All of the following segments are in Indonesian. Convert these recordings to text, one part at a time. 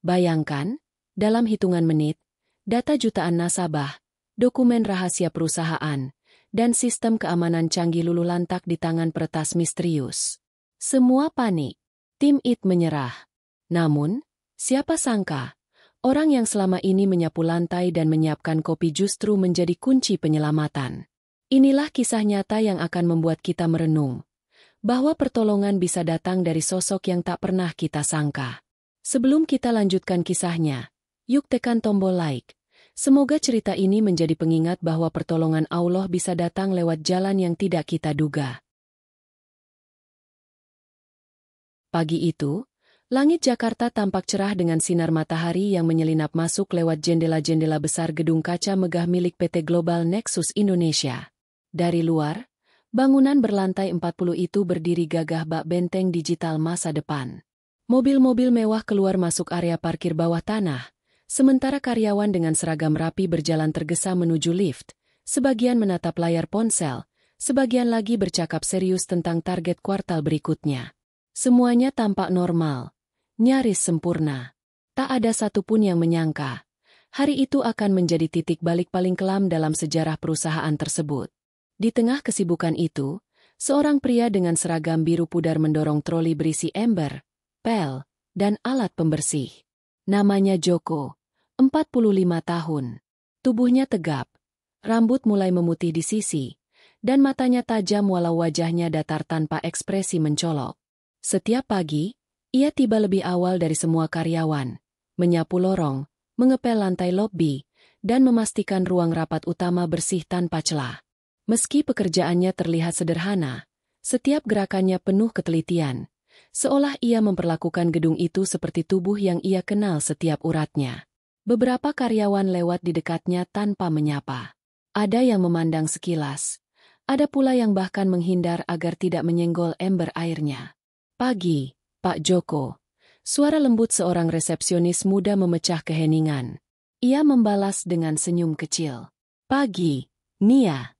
Bayangkan, dalam hitungan menit, data jutaan nasabah, dokumen rahasia perusahaan, dan sistem keamanan canggih luluh lantak di tangan peretas misterius. Semua panik. Tim IT menyerah. Namun, siapa sangka, orang yang selama ini menyapu lantai dan menyiapkan kopi justru menjadi kunci penyelamatan. Inilah kisah nyata yang akan membuat kita merenung, bahwa pertolongan bisa datang dari sosok yang tak pernah kita sangka. Sebelum kita lanjutkan kisahnya, yuk tekan tombol like. Semoga cerita ini menjadi pengingat bahwa pertolongan Allah bisa datang lewat jalan yang tidak kita duga. Pagi itu, langit Jakarta tampak cerah dengan sinar matahari yang menyelinap masuk lewat jendela-jendela besar gedung kaca megah milik PT Global Nexus Indonesia. Dari luar, bangunan berlantai 40 itu berdiri gagah bak benteng digital masa depan. Mobil-mobil mewah keluar masuk area parkir bawah tanah, sementara karyawan dengan seragam rapi berjalan tergesa menuju lift, sebagian menatap layar ponsel, sebagian lagi bercakap serius tentang target kuartal berikutnya. Semuanya tampak normal, nyaris sempurna. Tak ada satupun yang menyangka, hari itu akan menjadi titik balik paling kelam dalam sejarah perusahaan tersebut. Di tengah kesibukan itu, seorang pria dengan seragam biru pudar mendorong troli berisi ember, pel, dan alat pembersih. Namanya Joko, 45 tahun. Tubuhnya tegap, rambut mulai memutih di sisi, dan matanya tajam walau wajahnya datar tanpa ekspresi mencolok. Setiap pagi, ia tiba lebih awal dari semua karyawan, menyapu lorong, mengepel lantai lobi, dan memastikan ruang rapat utama bersih tanpa celah. Meski pekerjaannya terlihat sederhana, setiap gerakannya penuh ketelitian, seolah ia memperlakukan gedung itu seperti tubuh yang ia kenal setiap uratnya. Beberapa karyawan lewat di dekatnya tanpa menyapa. Ada yang memandang sekilas, ada pula yang bahkan menghindar agar tidak menyenggol ember airnya. Pagi, Pak Joko. Suara lembut seorang resepsionis muda memecah keheningan. Ia membalas dengan senyum kecil. Pagi, Nia.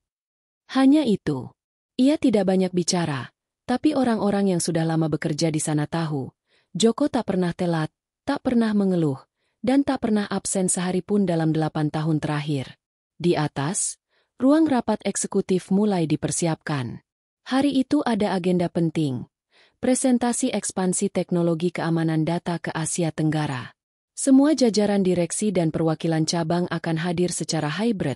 Hanya itu. Ia tidak banyak bicara, tapi orang-orang yang sudah lama bekerja di sana tahu. Joko tak pernah telat, tak pernah mengeluh, dan tak pernah absen sehari pun dalam 8 tahun terakhir. Di atas, ruang rapat eksekutif mulai dipersiapkan. Hari itu ada agenda penting. Presentasi ekspansi teknologi keamanan data ke Asia Tenggara. Semua jajaran direksi dan perwakilan cabang akan hadir secara hybrid,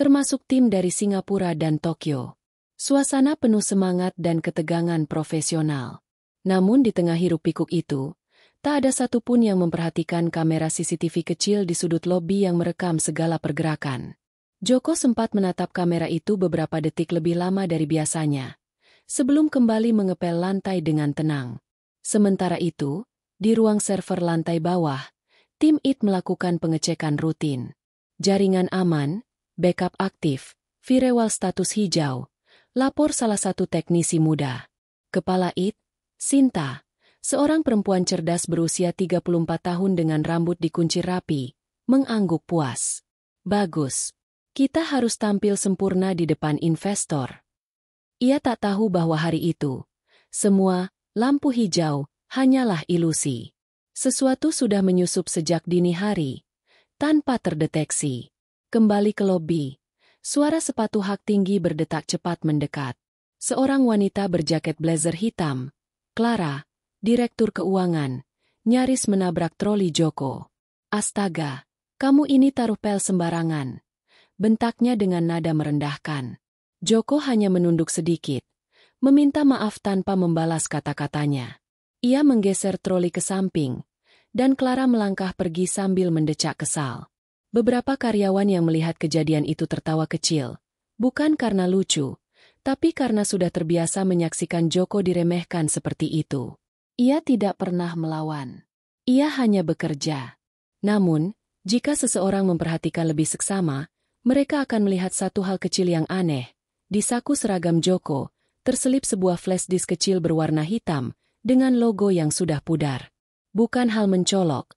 termasuk tim dari Singapura dan Tokyo. Suasana penuh semangat dan ketegangan profesional. Namun di tengah hiruk-pikuk itu, tak ada satupun yang memperhatikan kamera CCTV kecil di sudut lobi yang merekam segala pergerakan. Joko sempat menatap kamera itu beberapa detik lebih lama dari biasanya, sebelum kembali mengepel lantai dengan tenang. Sementara itu, di ruang server lantai bawah, tim IT melakukan pengecekan rutin. Jaringan aman, backup aktif, firewall status hijau, lapor salah satu teknisi muda. Kepala IT, Sinta, seorang perempuan cerdas berusia 34 tahun dengan rambut dikunci rapi, mengangguk puas. Bagus. Kita harus tampil sempurna di depan investor. Ia tak tahu bahwa hari itu, semua lampu hijau hanyalah ilusi. Sesuatu sudah menyusup sejak dini hari, tanpa terdeteksi. Kembali ke lobi, suara sepatu hak tinggi berdetak cepat mendekat. Seorang wanita berjaket blazer hitam, Clara, direktur keuangan, nyaris menabrak troli Joko. Astaga, kamu ini taruh pel sembarangan. Bentaknya dengan nada merendahkan. Joko hanya menunduk sedikit, meminta maaf tanpa membalas kata-katanya. Ia menggeser troli ke samping, dan Clara melangkah pergi sambil mendecak kesal. Beberapa karyawan yang melihat kejadian itu tertawa kecil, bukan karena lucu, tapi karena sudah terbiasa menyaksikan Joko diremehkan seperti itu. Ia tidak pernah melawan. Ia hanya bekerja. Namun, jika seseorang memperhatikan lebih seksama, mereka akan melihat satu hal kecil yang aneh. Di saku seragam Joko, terselip sebuah flash disk kecil berwarna hitam, dengan logo yang sudah pudar. Bukan hal mencolok,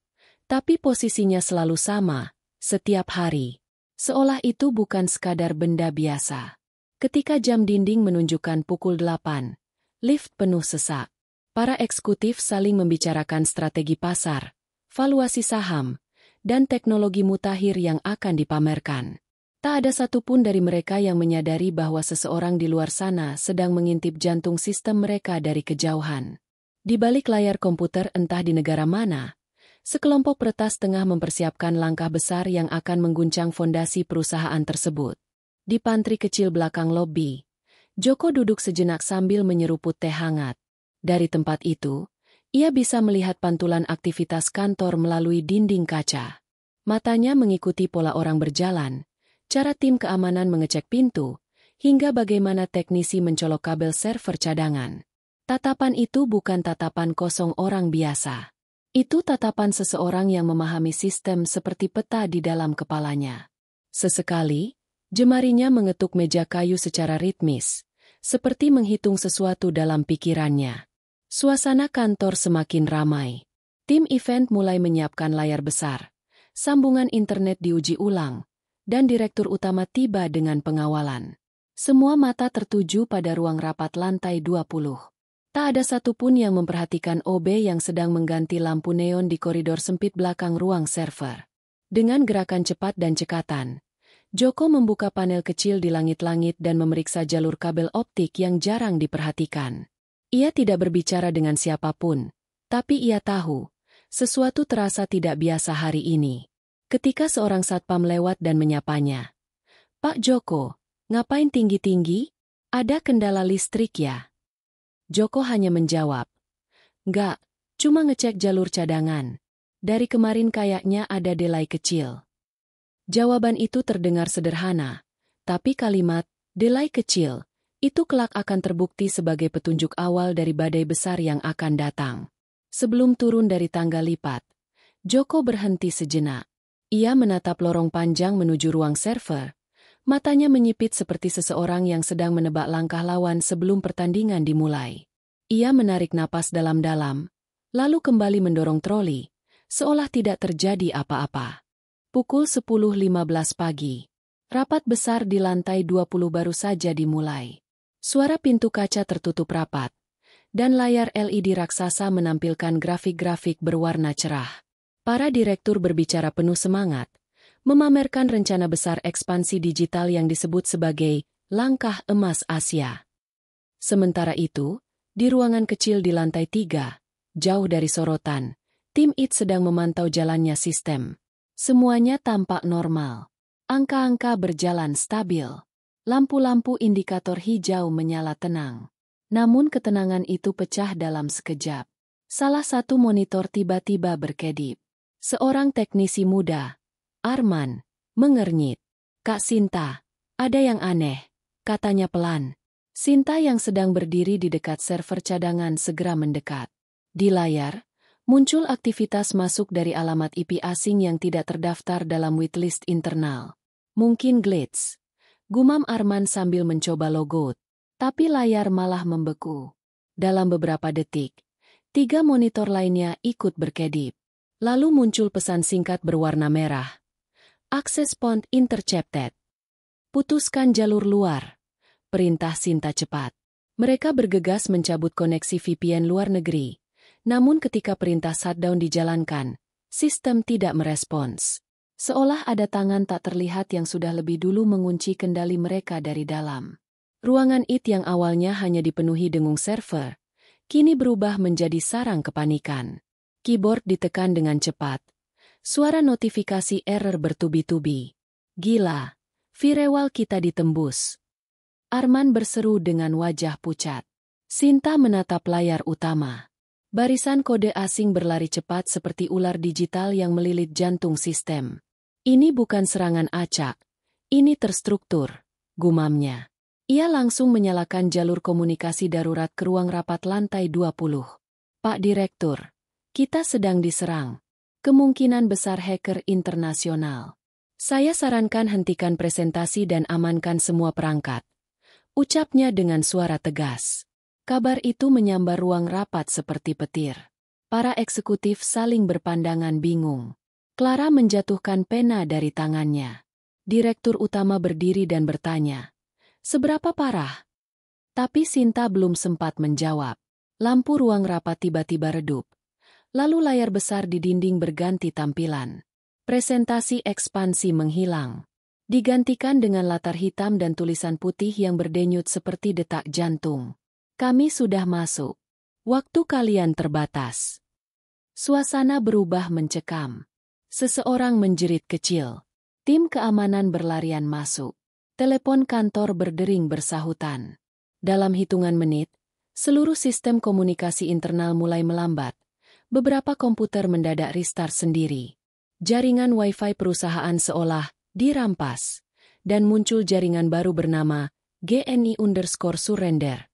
tapi posisinya selalu sama, setiap hari. Seolah itu bukan sekadar benda biasa. Ketika jam dinding menunjukkan pukul 8, lift penuh sesak. Para eksekutif saling membicarakan strategi pasar, valuasi saham, dan teknologi mutakhir yang akan dipamerkan. Tak ada satupun dari mereka yang menyadari bahwa seseorang di luar sana sedang mengintip jantung sistem mereka dari kejauhan. Di balik layar komputer entah di negara mana, sekelompok peretas tengah mempersiapkan langkah besar yang akan mengguncang fondasi perusahaan tersebut. Di pantry kecil belakang lobi, Joko duduk sejenak sambil menyeruput teh hangat. Dari tempat itu, ia bisa melihat pantulan aktivitas kantor melalui dinding kaca. Matanya mengikuti pola orang berjalan, cara tim keamanan mengecek pintu, hingga bagaimana teknisi mencolok kabel server cadangan. Tatapan itu bukan tatapan kosong orang biasa. Itu tatapan seseorang yang memahami sistem seperti peta di dalam kepalanya. Sesekali, jemarinya mengetuk meja kayu secara ritmis, seperti menghitung sesuatu dalam pikirannya. Suasana kantor semakin ramai. Tim event mulai menyiapkan layar besar, sambungan internet diuji ulang, dan direktur utama tiba dengan pengawalan. Semua mata tertuju pada ruang rapat lantai 20. Tak ada satupun yang memperhatikan OB yang sedang mengganti lampu neon di koridor sempit belakang ruang server. Dengan gerakan cepat dan cekatan, Joko membuka panel kecil di langit-langit dan memeriksa jalur kabel optik yang jarang diperhatikan. Ia tidak berbicara dengan siapapun, tapi ia tahu, sesuatu terasa tidak biasa hari ini. Ketika seorang satpam lewat dan menyapanya. "Pak Joko, ngapain tinggi-tinggi? Ada kendala listrik ya?" Joko hanya menjawab, "Nggak, cuma ngecek jalur cadangan. Dari kemarin kayaknya ada delay kecil." Jawaban itu terdengar sederhana, tapi kalimat, delay kecil, itu kelak akan terbukti sebagai petunjuk awal dari badai besar yang akan datang. Sebelum turun dari tangga lipat, Joko berhenti sejenak. Ia menatap lorong panjang menuju ruang server. Matanya menyipit seperti seseorang yang sedang menebak langkah lawan sebelum pertandingan dimulai. Ia menarik napas dalam-dalam, lalu kembali mendorong troli, seolah tidak terjadi apa-apa. Pukul 10.15 pagi. Rapat besar di lantai 20 baru saja dimulai. Suara pintu kaca tertutup rapat, dan layar LED raksasa menampilkan grafik-grafik berwarna cerah. Para direktur berbicara penuh semangat, memamerkan rencana besar ekspansi digital yang disebut sebagai langkah emas Asia. Sementara itu, di ruangan kecil di lantai 3, jauh dari sorotan, tim IT sedang memantau jalannya sistem. Semuanya tampak normal. Angka-angka berjalan stabil. Lampu-lampu indikator hijau menyala tenang. Namun ketenangan itu pecah dalam sekejap. Salah satu monitor tiba-tiba berkedip. Seorang teknisi muda, Arman, mengernyit. "Kak Sinta, ada yang aneh," katanya pelan. Sinta yang sedang berdiri di dekat server cadangan segera mendekat. Di layar, muncul aktivitas masuk dari alamat IP asing yang tidak terdaftar dalam waitlist internal. "Mungkin glitch," gumam Arman sambil mencoba logout. Tapi layar malah membeku. Dalam beberapa detik, 3 monitor lainnya ikut berkedip. Lalu muncul pesan singkat berwarna merah. "Access point intercepted." "Putuskan jalur luar," perintah Sinta cepat. Mereka bergegas mencabut koneksi VPN luar negeri. Namun ketika perintah shutdown dijalankan, sistem tidak merespons. Seolah ada tangan tak terlihat yang sudah lebih dulu mengunci kendali mereka dari dalam. Ruangan IT yang awalnya hanya dipenuhi dengung server, kini berubah menjadi sarang kepanikan. Keyboard ditekan dengan cepat. Suara notifikasi error bertubi-tubi. "Gila, firewall kita ditembus." Arman berseru dengan wajah pucat. Sinta menatap layar utama. Barisan kode asing berlari cepat seperti ular digital yang melilit jantung sistem. "Ini bukan serangan acak. Ini terstruktur," gumamnya. Ia langsung menyalakan jalur komunikasi darurat ke ruang rapat lantai 20. "Pak Direktur, kita sedang diserang. Kemungkinan besar hacker internasional. Saya sarankan hentikan presentasi dan amankan semua perangkat," ucapnya dengan suara tegas. Kabar itu menyambar ruang rapat seperti petir. Para eksekutif saling berpandangan bingung. Clara menjatuhkan pena dari tangannya. Direktur utama berdiri dan bertanya, "Seberapa parah?" Tapi Sinta belum sempat menjawab. Lampu ruang rapat tiba-tiba redup. Lalu layar besar di dinding berganti tampilan. Presentasi ekspansi menghilang. Digantikan dengan latar hitam dan tulisan putih yang berdenyut seperti detak jantung. Kami sudah masuk. Waktu kalian terbatas. Suasana berubah mencekam. Seseorang menjerit kecil. Tim keamanan berlarian masuk. Telepon kantor berdering bersahutan. Dalam hitungan menit, seluruh sistem komunikasi internal mulai melambat. Beberapa komputer mendadak restart sendiri. Jaringan Wi-Fi perusahaan seolah dirampas. Dan muncul jaringan baru bernama GNI_surrender.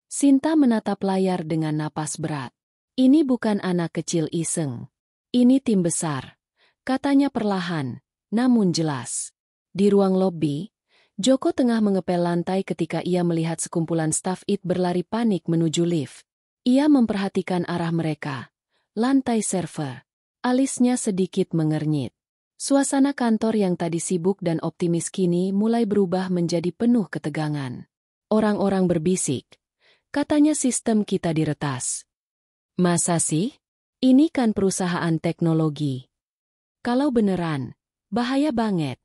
Sinta menatap layar dengan napas berat. Ini bukan anak kecil iseng. Ini tim besar. Katanya perlahan, namun jelas. Di ruang lobi, Joko tengah mengepel lantai ketika ia melihat sekumpulan staf IT berlari panik menuju lift. Ia memperhatikan arah mereka. Lantai server. Alisnya sedikit mengernyit. Suasana kantor yang tadi sibuk dan optimis kini mulai berubah menjadi penuh ketegangan. Orang-orang berbisik. Katanya sistem kita diretas. Masa sih? Ini kan perusahaan teknologi. Kalau beneran, bahaya banget.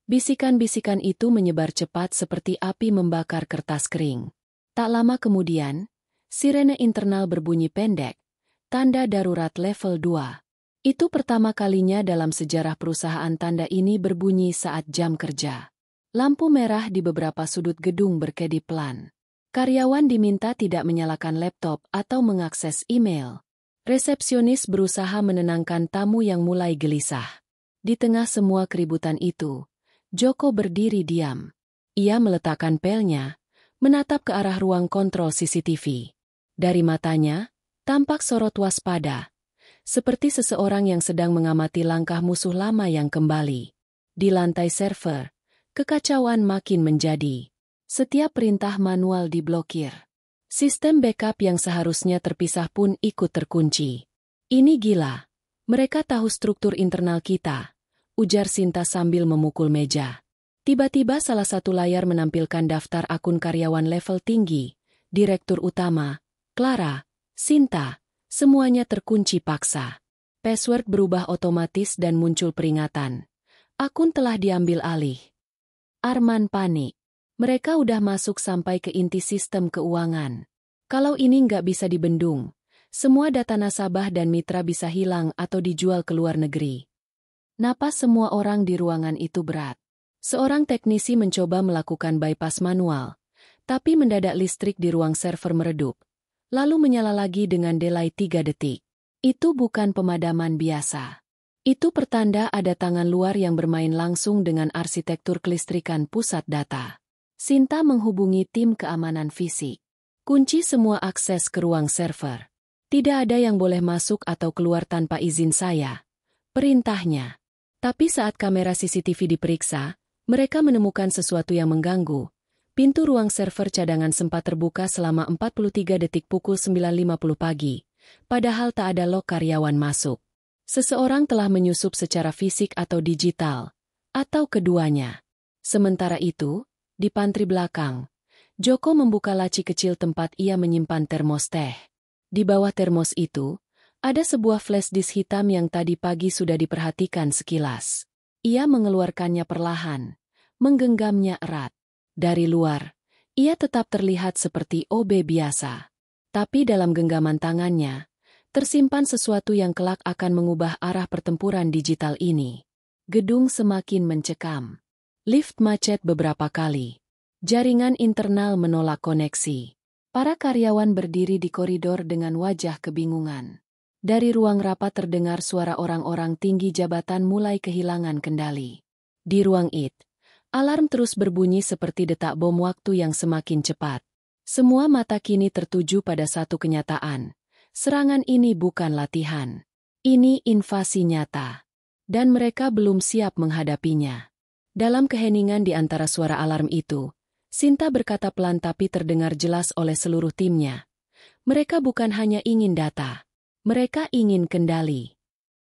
Bisikan-bisikan itu menyebar cepat seperti api membakar kertas kering. Tak lama kemudian, sirene internal berbunyi pendek. Tanda darurat level 2. Itu pertama kalinya dalam sejarah perusahaan tanda ini berbunyi saat jam kerja. Lampu merah di beberapa sudut gedung berkedip pelan. Karyawan diminta tidak menyalakan laptop atau mengakses email. Resepsionis berusaha menenangkan tamu yang mulai gelisah. Di tengah semua keributan itu, Joko berdiri diam. Ia meletakkan pelnya, menatap ke arah ruang kontrol CCTV. Dari matanya, tampak sorot waspada, seperti seseorang yang sedang mengamati langkah musuh lama yang kembali. Di lantai server, kekacauan makin menjadi. Setiap perintah manual diblokir. Sistem backup yang seharusnya terpisah pun ikut terkunci. Ini gila. Mereka tahu struktur internal kita, ujar Sinta sambil memukul meja. Tiba-tiba salah satu layar menampilkan daftar akun karyawan level tinggi, direktur utama, Clara, Sinta, semuanya terkunci paksa. Password berubah otomatis dan muncul peringatan. Akun telah diambil alih. Arman panik. Mereka udah masuk sampai ke inti sistem keuangan. Kalau ini nggak bisa dibendung, semua data nasabah dan mitra bisa hilang atau dijual ke luar negeri. Napas semua orang di ruangan itu berat. Seorang teknisi mencoba melakukan bypass manual, tapi mendadak listrik di ruang server meredup. Lalu menyala lagi dengan delay 3 detik. Itu bukan pemadaman biasa. Itu pertanda ada tangan luar yang bermain langsung dengan arsitektur kelistrikan pusat data. Sinta menghubungi tim keamanan fisik. Kunci semua akses ke ruang server. Tidak ada yang boleh masuk atau keluar tanpa izin saya. Perintahnya. Tapi saat kamera CCTV diperiksa, mereka menemukan sesuatu yang mengganggu. Pintu ruang server cadangan sempat terbuka selama 43 detik pukul 9.50 pagi, padahal tak ada log karyawan masuk. Seseorang telah menyusup secara fisik atau digital, atau keduanya. Sementara itu, di pantry belakang, Joko membuka laci kecil tempat ia menyimpan termos teh. Di bawah termos itu, ada sebuah flash disk hitam yang tadi pagi sudah diperhatikan sekilas. Ia mengeluarkannya perlahan, menggenggamnya erat. Dari luar, ia tetap terlihat seperti OB biasa. Tapi dalam genggaman tangannya, tersimpan sesuatu yang kelak akan mengubah arah pertempuran digital ini. Gedung semakin mencekam. Lift macet beberapa kali. Jaringan internal menolak koneksi. Para karyawan berdiri di koridor dengan wajah kebingungan. Dari ruang rapat terdengar suara orang-orang tinggi jabatan mulai kehilangan kendali. Di ruang IT, alarm terus berbunyi seperti detak bom waktu yang semakin cepat. Semua mata kini tertuju pada satu kenyataan. Serangan ini bukan latihan. Ini invasi nyata. Dan mereka belum siap menghadapinya. Dalam keheningan di antara suara alarm itu, Sinta berkata pelan tapi terdengar jelas oleh seluruh timnya. Mereka bukan hanya ingin data. Mereka ingin kendali.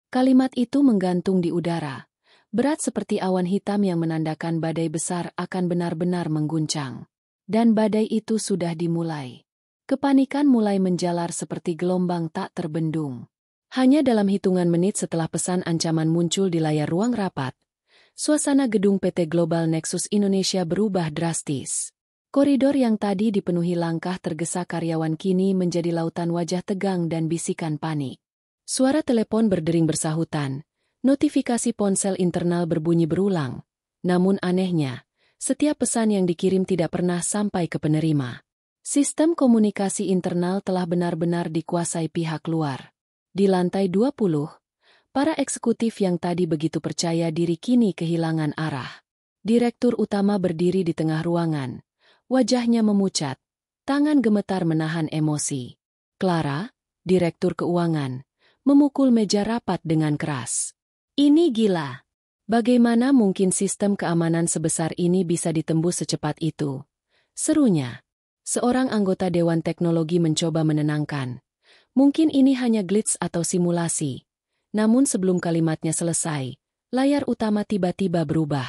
Kalimat itu menggantung di udara. Berat seperti awan hitam yang menandakan badai besar akan benar-benar mengguncang. Dan badai itu sudah dimulai. Kepanikan mulai menjalar seperti gelombang tak terbendung. Hanya dalam hitungan menit setelah pesan ancaman muncul di layar ruang rapat, suasana gedung PT Global Nexus Indonesia berubah drastis. Koridor yang tadi dipenuhi langkah tergesa karyawan kini menjadi lautan wajah tegang dan bisikan panik. Suara telepon berdering bersahutan, notifikasi ponsel internal berbunyi berulang. Namun anehnya, setiap pesan yang dikirim tidak pernah sampai ke penerima. Sistem komunikasi internal telah benar-benar dikuasai pihak luar. Di lantai 20, para eksekutif yang tadi begitu percaya diri kini kehilangan arah. Direktur utama berdiri di tengah ruangan. Wajahnya memucat, tangan gemetar menahan emosi. Clara, direktur keuangan, memukul meja rapat dengan keras. Ini gila. Bagaimana mungkin sistem keamanan sebesar ini bisa ditembus secepat itu? Serunya. Seorang anggota Dewan Teknologi mencoba menenangkan. Mungkin ini hanya glitch atau simulasi. Namun sebelum kalimatnya selesai, layar utama tiba-tiba berubah.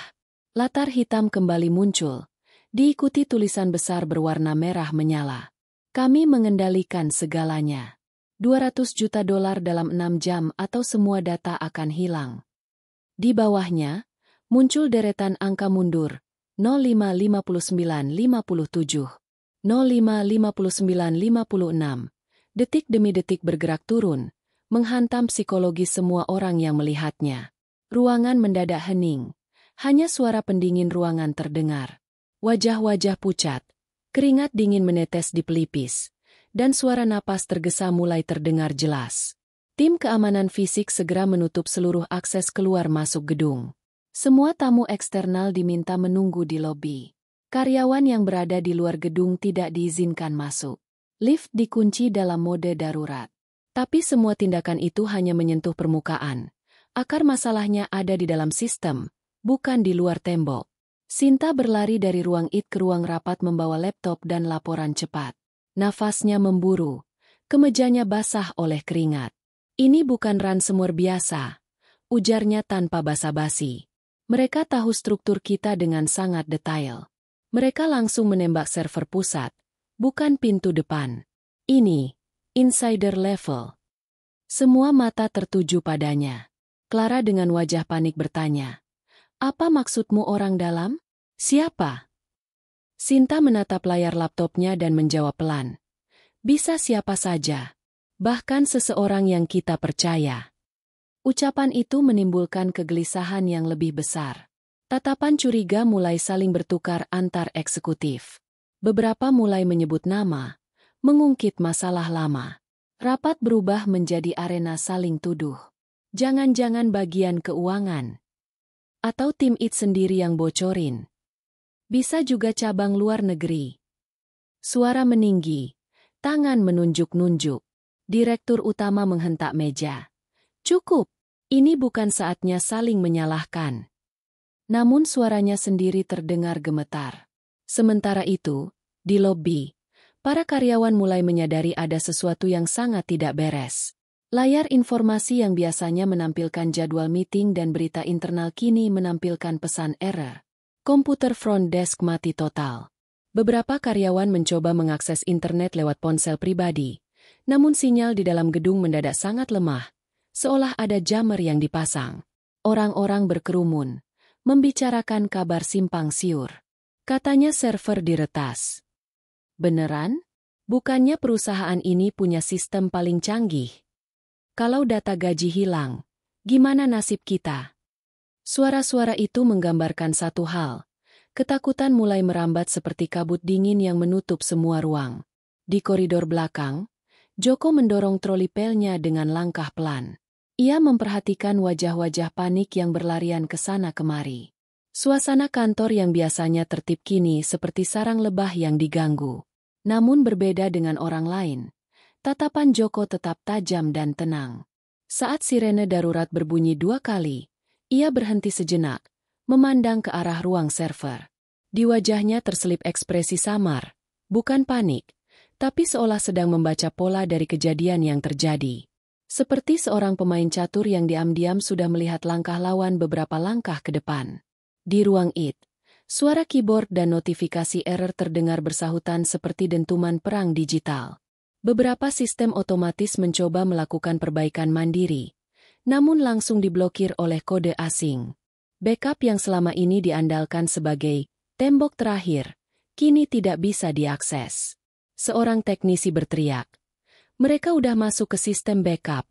Latar hitam kembali muncul. Diikuti tulisan besar berwarna merah menyala. Kami mengendalikan segalanya. 200 juta dolar dalam 6 jam atau semua data akan hilang. Di bawahnya, muncul deretan angka mundur, 055957, 055956. Detik demi detik bergerak turun, menghantam psikologis semua orang yang melihatnya. Ruangan mendadak hening. Hanya suara pendingin ruangan terdengar. Wajah-wajah pucat, keringat dingin menetes di pelipis, dan suara napas tergesa mulai terdengar jelas. Tim keamanan fisik segera menutup seluruh akses keluar masuk gedung. Semua tamu eksternal diminta menunggu di lobi. Karyawan yang berada di luar gedung tidak diizinkan masuk. Lift dikunci dalam mode darurat. Tapi semua tindakan itu hanya menyentuh permukaan. Akar masalahnya ada di dalam sistem, bukan di luar tembok. Sinta berlari dari ruang IT ke ruang rapat membawa laptop dan laporan cepat. Nafasnya memburu. Kemejanya basah oleh keringat. Ini bukan ransomware biasa, ujarnya tanpa basa-basi. Mereka tahu struktur kita dengan sangat detail. Mereka langsung menembak server pusat, bukan pintu depan. Ini, insider level. Semua mata tertuju padanya. Clara dengan wajah panik bertanya, "Apa maksudmu orang dalam? Siapa?" Sinta menatap layar laptopnya dan menjawab pelan. "Bisa siapa saja. Bahkan seseorang yang kita percaya." Ucapan itu menimbulkan kegelisahan yang lebih besar. Tatapan curiga mulai saling bertukar antar eksekutif. Beberapa mulai menyebut nama, mengungkit masalah lama. Rapat berubah menjadi arena saling tuduh. Jangan-jangan bagian keuangan. Atau tim IT sendiri yang bocorin. Bisa juga cabang luar negeri. Suara meninggi. Tangan menunjuk-nunjuk. Direktur utama menghentak meja. "Cukup. Ini bukan saatnya saling menyalahkan." Namun suaranya sendiri terdengar gemetar. Sementara itu, di lobi, para karyawan mulai menyadari ada sesuatu yang sangat tidak beres. Layar informasi yang biasanya menampilkan jadwal meeting dan berita internal kini menampilkan pesan error. Komputer front desk mati total. Beberapa karyawan mencoba mengakses internet lewat ponsel pribadi, namun sinyal di dalam gedung mendadak sangat lemah, seolah ada jammer yang dipasang. Orang-orang berkerumun, membicarakan kabar simpang siur. Katanya server diretas. Beneran? Bukannya perusahaan ini punya sistem paling canggih? Kalau data gaji hilang, gimana nasib kita? Suara-suara itu menggambarkan satu hal. Ketakutan mulai merambat seperti kabut dingin yang menutup semua ruang. Di koridor belakang, Joko mendorong troli pelnya dengan langkah pelan. Ia memperhatikan wajah-wajah panik yang berlarian ke sana kemari. Suasana kantor yang biasanya tertib kini seperti sarang lebah yang diganggu. Namun berbeda dengan orang lain. Tatapan Joko tetap tajam dan tenang. Saat sirene darurat berbunyi 2 kali, ia berhenti sejenak, memandang ke arah ruang server. Di wajahnya terselip ekspresi samar, bukan panik, tapi seolah sedang membaca pola dari kejadian yang terjadi. Seperti seorang pemain catur yang diam-diam sudah melihat langkah lawan beberapa langkah ke depan. Di ruang IT, suara keyboard dan notifikasi error terdengar bersahutan seperti dentuman perang digital. Beberapa sistem otomatis mencoba melakukan perbaikan mandiri, namun langsung diblokir oleh kode asing. Backup yang selama ini diandalkan sebagai tembok terakhir, kini tidak bisa diakses. Seorang teknisi berteriak, "Mereka udah masuk ke sistem backup."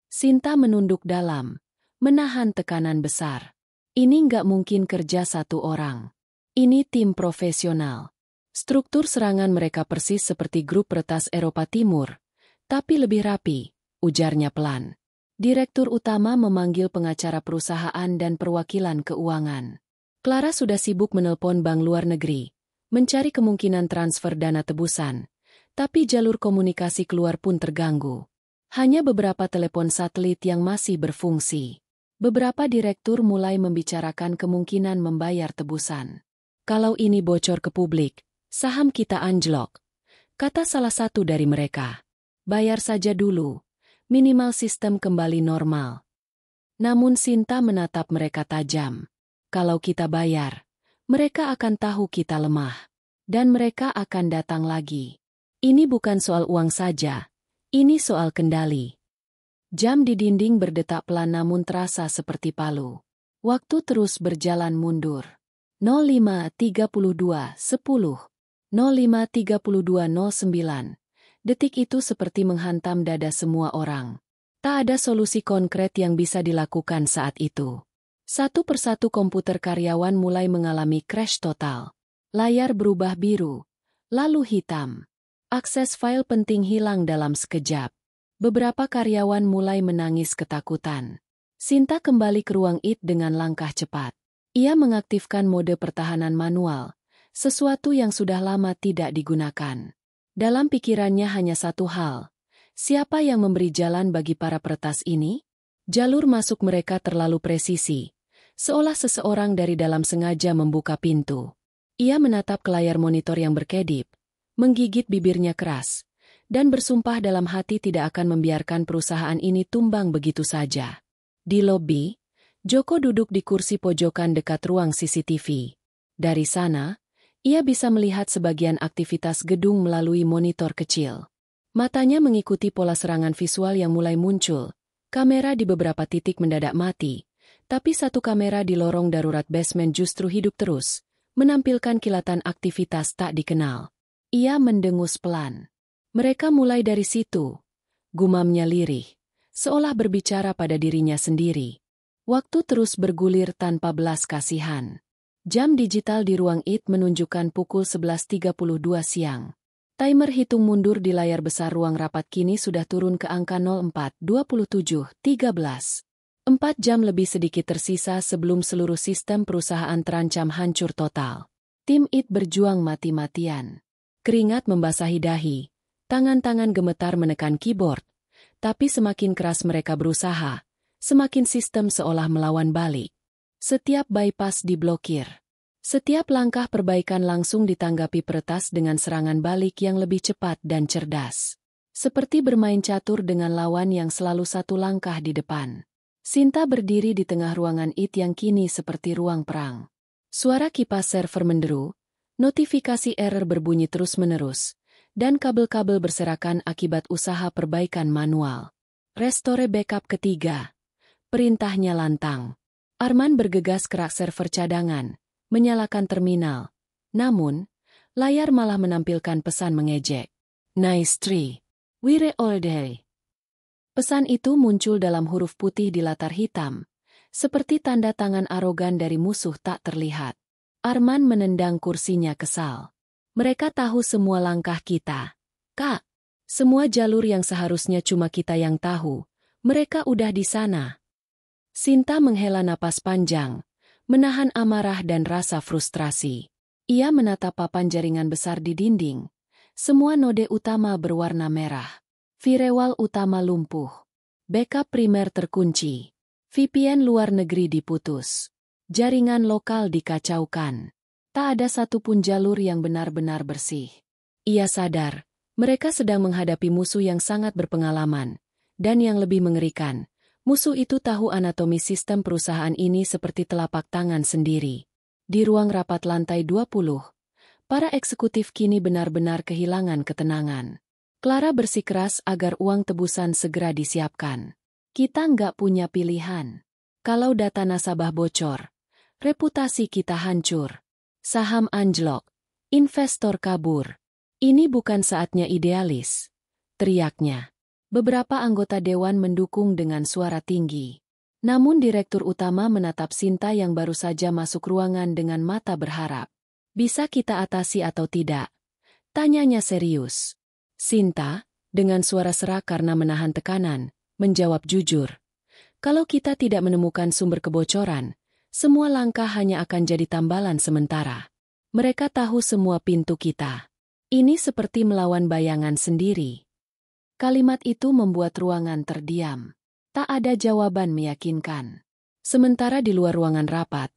Sinta menunduk dalam, menahan tekanan besar. Ini nggak mungkin kerja satu orang. Ini tim profesional. Struktur serangan mereka persis seperti grup peretas Eropa Timur, tapi lebih rapi, ujarnya pelan. Direktur utama memanggil pengacara perusahaan dan perwakilan keuangan. Clara sudah sibuk menelpon bank luar negeri, mencari kemungkinan transfer dana tebusan, tapi jalur komunikasi keluar pun terganggu. Hanya beberapa telepon satelit yang masih berfungsi. Beberapa direktur mulai membicarakan kemungkinan membayar tebusan. Kalau ini bocor ke publik, saham kita anjlok, kata salah satu dari mereka. Bayar saja dulu, minimal sistem kembali normal. Namun Sinta menatap mereka tajam. Kalau kita bayar, mereka akan tahu kita lemah. Dan mereka akan datang lagi. Ini bukan soal uang saja, ini soal kendali. Jam di dinding berdetak pelan namun terasa seperti palu. Waktu terus berjalan mundur. 05.32.10 05.32.09. Detik itu seperti menghantam dada semua orang. Tak ada solusi konkret yang bisa dilakukan saat itu. Satu persatu komputer karyawan mulai mengalami crash total. Layar berubah biru, lalu hitam. Akses file penting hilang dalam sekejap. Beberapa karyawan mulai menangis ketakutan. Sinta kembali ke ruang IT dengan langkah cepat. Ia mengaktifkan mode pertahanan manual, sesuatu yang sudah lama tidak digunakan. Dalam pikirannya hanya satu hal, siapa yang memberi jalan bagi para peretas ini? Jalur masuk mereka terlalu presisi, seolah seseorang dari dalam sengaja membuka pintu. Ia menatap ke layar monitor yang berkedip, menggigit bibirnya keras, dan bersumpah dalam hati tidak akan membiarkan perusahaan ini tumbang begitu saja. Di lobi, Joko duduk di kursi pojokan dekat ruang CCTV. Dari sana, ia bisa melihat sebagian aktivitas gedung melalui monitor kecil. Matanya mengikuti pola serangan visual yang mulai muncul. Kamera di beberapa titik mendadak mati, tapi satu kamera di lorong darurat basement justru hidup terus, menampilkan kilatan aktivitas tak dikenal. Ia mendengus pelan. Mereka mulai dari situ, gumamnya lirih, seolah berbicara pada dirinya sendiri. Waktu terus bergulir tanpa belas kasihan. Jam digital di ruang IT menunjukkan pukul 11.32 siang. Timer hitung mundur di layar besar ruang rapat kini sudah turun ke angka 04.27.13. 4 jam lebih sedikit tersisa sebelum seluruh sistem perusahaan terancam hancur total. Tim IT berjuang mati-matian. Keringat membasahi dahi, tangan-tangan gemetar menekan keyboard. Tapi semakin keras mereka berusaha, semakin sistem seolah melawan balik. Setiap bypass diblokir. Setiap langkah perbaikan langsung ditanggapi peretas dengan serangan balik yang lebih cepat dan cerdas. Seperti bermain catur dengan lawan yang selalu satu langkah di depan. Sinta berdiri di tengah ruangan IT yang kini seperti ruang perang. Suara kipas server menderu, notifikasi error berbunyi terus-menerus, dan kabel-kabel berserakan akibat usaha perbaikan manual. Restore backup ketiga. Perintahnya lantang. Arman bergegas ke rak server cadangan, menyalakan terminal. Namun, layar malah menampilkan pesan mengejek. Nice tree. Wire all day. Pesan itu muncul dalam huruf putih di latar hitam, seperti tanda tangan arogan dari musuh tak terlihat. Arman menendang kursinya kesal. Mereka tahu semua langkah kita. Kak, semua jalur yang seharusnya cuma kita yang tahu, mereka udah di sana. Sinta menghela napas panjang, menahan amarah dan rasa frustrasi. Ia menatap papan jaringan besar di dinding. Semua node utama berwarna merah. Firewall utama lumpuh. Backup primer terkunci. VPN luar negeri diputus. Jaringan lokal dikacaukan. Tak ada satupun jalur yang benar-benar bersih. Ia sadar, mereka sedang menghadapi musuh yang sangat berpengalaman. Dan yang lebih mengerikan, musuh itu tahu anatomi sistem perusahaan ini seperti telapak tangan sendiri. Di ruang rapat lantai 20, para eksekutif kini benar-benar kehilangan ketenangan. Clara bersikeras agar uang tebusan segera disiapkan. Kita nggak punya pilihan. Kalau data nasabah bocor, reputasi kita hancur. Saham anjlok, investor kabur. Ini bukan saatnya idealis, teriaknya. Beberapa anggota dewan mendukung dengan suara tinggi. Namun direktur utama menatap Sinta yang baru saja masuk ruangan dengan mata berharap. Bisa kita atasi atau tidak? Tanyanya serius. Sinta, dengan suara serak karena menahan tekanan, menjawab jujur. Kalau kita tidak menemukan sumber kebocoran, semua langkah hanya akan jadi tambalan sementara. Mereka tahu semua pintu kita. Ini seperti melawan bayangan sendiri. Kalimat itu membuat ruangan terdiam. Tak ada jawaban meyakinkan. Sementara di luar ruangan rapat,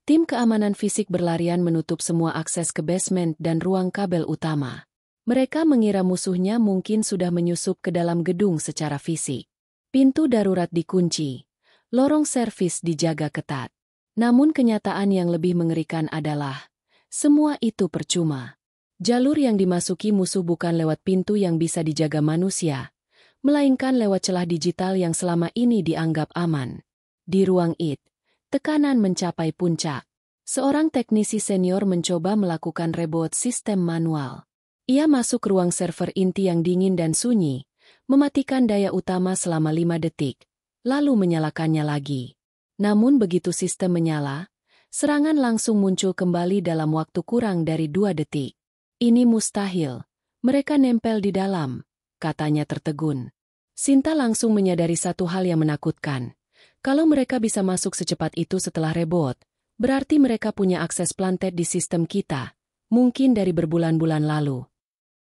tim keamanan fisik berlarian menutup semua akses ke basement dan ruang kabel utama. Mereka mengira musuhnya mungkin sudah menyusup ke dalam gedung secara fisik. Pintu darurat dikunci, lorong servis dijaga ketat. Namun kenyataan yang lebih mengerikan adalah, semua itu percuma. Jalur yang dimasuki musuh bukan lewat pintu yang bisa dijaga manusia, melainkan lewat celah digital yang selama ini dianggap aman. Di ruang IT, tekanan mencapai puncak. Seorang teknisi senior mencoba melakukan reboot sistem manual. Ia masuk ke ruang server inti yang dingin dan sunyi, mematikan daya utama selama 5 detik, lalu menyalakannya lagi. Namun begitu sistem menyala, serangan langsung muncul kembali dalam waktu kurang dari 2 detik. Ini mustahil. Mereka nempel di dalam, katanya tertegun. Sinta langsung menyadari satu hal yang menakutkan. Kalau mereka bisa masuk secepat itu setelah reboot, berarti mereka punya akses planted di sistem kita, mungkin dari berbulan-bulan lalu.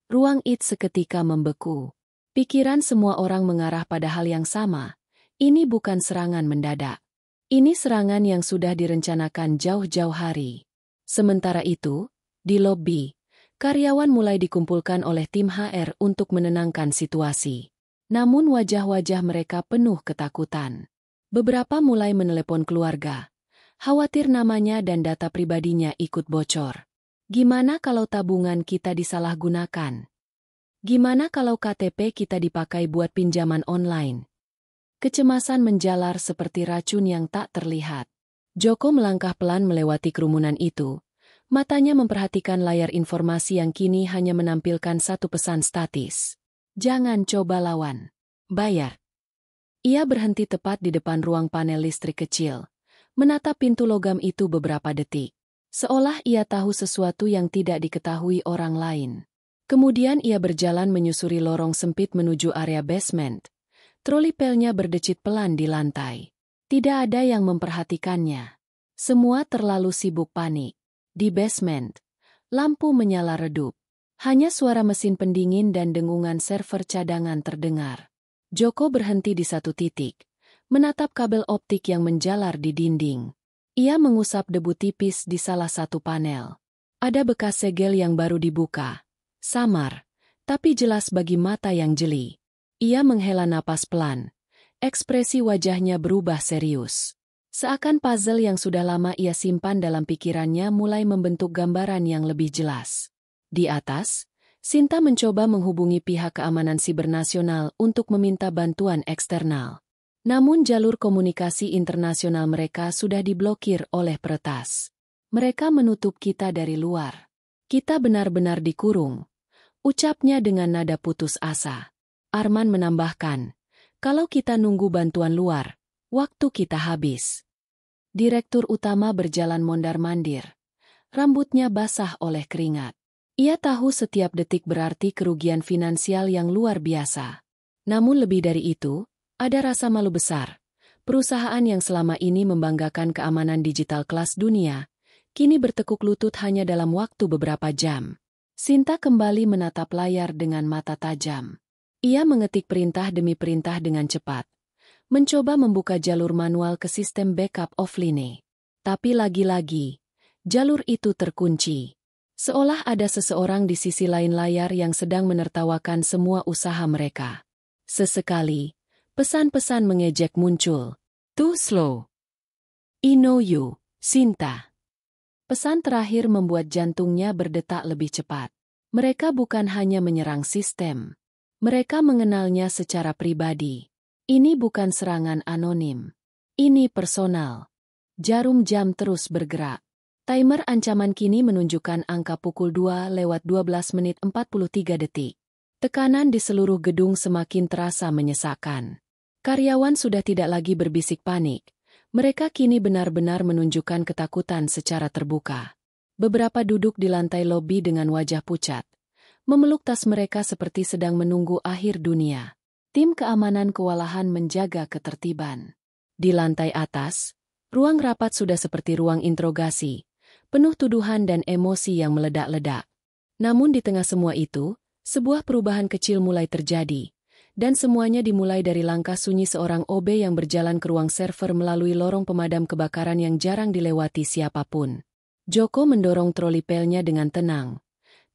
Ruang IT seketika membeku. Pikiran semua orang mengarah pada hal yang sama. Ini bukan serangan mendadak. Ini serangan yang sudah direncanakan jauh-jauh hari. Sementara itu, di lobi, karyawan mulai dikumpulkan oleh tim HR untuk menenangkan situasi. Namun wajah-wajah mereka penuh ketakutan. Beberapa mulai menelepon keluarga. Khawatir namanya dan data pribadinya ikut bocor. Gimana kalau tabungan kita disalahgunakan? Gimana kalau KTP kita dipakai buat pinjaman online? Kecemasan menjalar seperti racun yang tak terlihat. Joko melangkah pelan melewati kerumunan itu. Matanya memperhatikan layar informasi yang kini hanya menampilkan satu pesan statis. Jangan coba lawan. Bayar. Ia berhenti tepat di depan ruang panel listrik kecil. Menatap pintu logam itu beberapa detik. Seolah ia tahu sesuatu yang tidak diketahui orang lain. Kemudian ia berjalan menyusuri lorong sempit menuju area basement. Troli pelnya berdecit pelan di lantai. Tidak ada yang memperhatikannya. Semua terlalu sibuk panik. Di basement, lampu menyala redup. Hanya suara mesin pendingin dan dengungan server cadangan terdengar. Joko berhenti di satu titik, menatap kabel optik yang menjalar di dinding. Ia mengusap debu tipis di salah satu panel. Ada bekas segel yang baru dibuka. Samar, tapi jelas bagi mata yang jeli. Ia menghela napas pelan. Ekspresi wajahnya berubah serius. Seakan puzzle yang sudah lama ia simpan dalam pikirannya mulai membentuk gambaran yang lebih jelas. Di atas, Sinta mencoba menghubungi pihak keamanan siber nasional untuk meminta bantuan eksternal. Namun jalur komunikasi internasional mereka sudah diblokir oleh peretas. Mereka menutup kita dari luar. Kita benar-benar dikurung. Ucapnya dengan nada putus asa. Arman menambahkan, kalau kita nunggu bantuan luar, waktu kita habis. Direktur utama berjalan mondar-mandir. Rambutnya basah oleh keringat. Ia tahu setiap detik berarti kerugian finansial yang luar biasa. Namun lebih dari itu, ada rasa malu besar. Perusahaan yang selama ini membanggakan keamanan digital kelas dunia, kini bertekuk lutut hanya dalam waktu beberapa jam. Sinta kembali menatap layar dengan mata tajam. Ia mengetik perintah demi perintah dengan cepat. Mencoba membuka jalur manual ke sistem backup offline. Tapi lagi-lagi, jalur itu terkunci. Seolah ada seseorang di sisi lain layar yang sedang menertawakan semua usaha mereka. Sesekali, pesan-pesan mengejek muncul. Too slow. I know you, Sinta. Pesan terakhir membuat jantungnya berdetak lebih cepat. Mereka bukan hanya menyerang sistem. Mereka mengenalnya secara pribadi. Ini bukan serangan anonim. Ini personal. Jarum jam terus bergerak. Timer ancaman kini menunjukkan angka pukul 2 lewat 12 menit 43 detik. Tekanan di seluruh gedung semakin terasa menyesakkan. Karyawan sudah tidak lagi berbisik panik. Mereka kini benar-benar menunjukkan ketakutan secara terbuka. Beberapa duduk di lantai lobi dengan wajah pucat. Memeluk tas mereka seperti sedang menunggu akhir dunia. Tim keamanan kewalahan menjaga ketertiban. Di lantai atas, ruang rapat sudah seperti ruang interogasi, penuh tuduhan dan emosi yang meledak-ledak. Namun di tengah semua itu, sebuah perubahan kecil mulai terjadi, dan semuanya dimulai dari langkah sunyi seorang OB yang berjalan ke ruang server melalui lorong pemadam kebakaran yang jarang dilewati siapapun. Joko mendorong troli pelnya dengan tenang,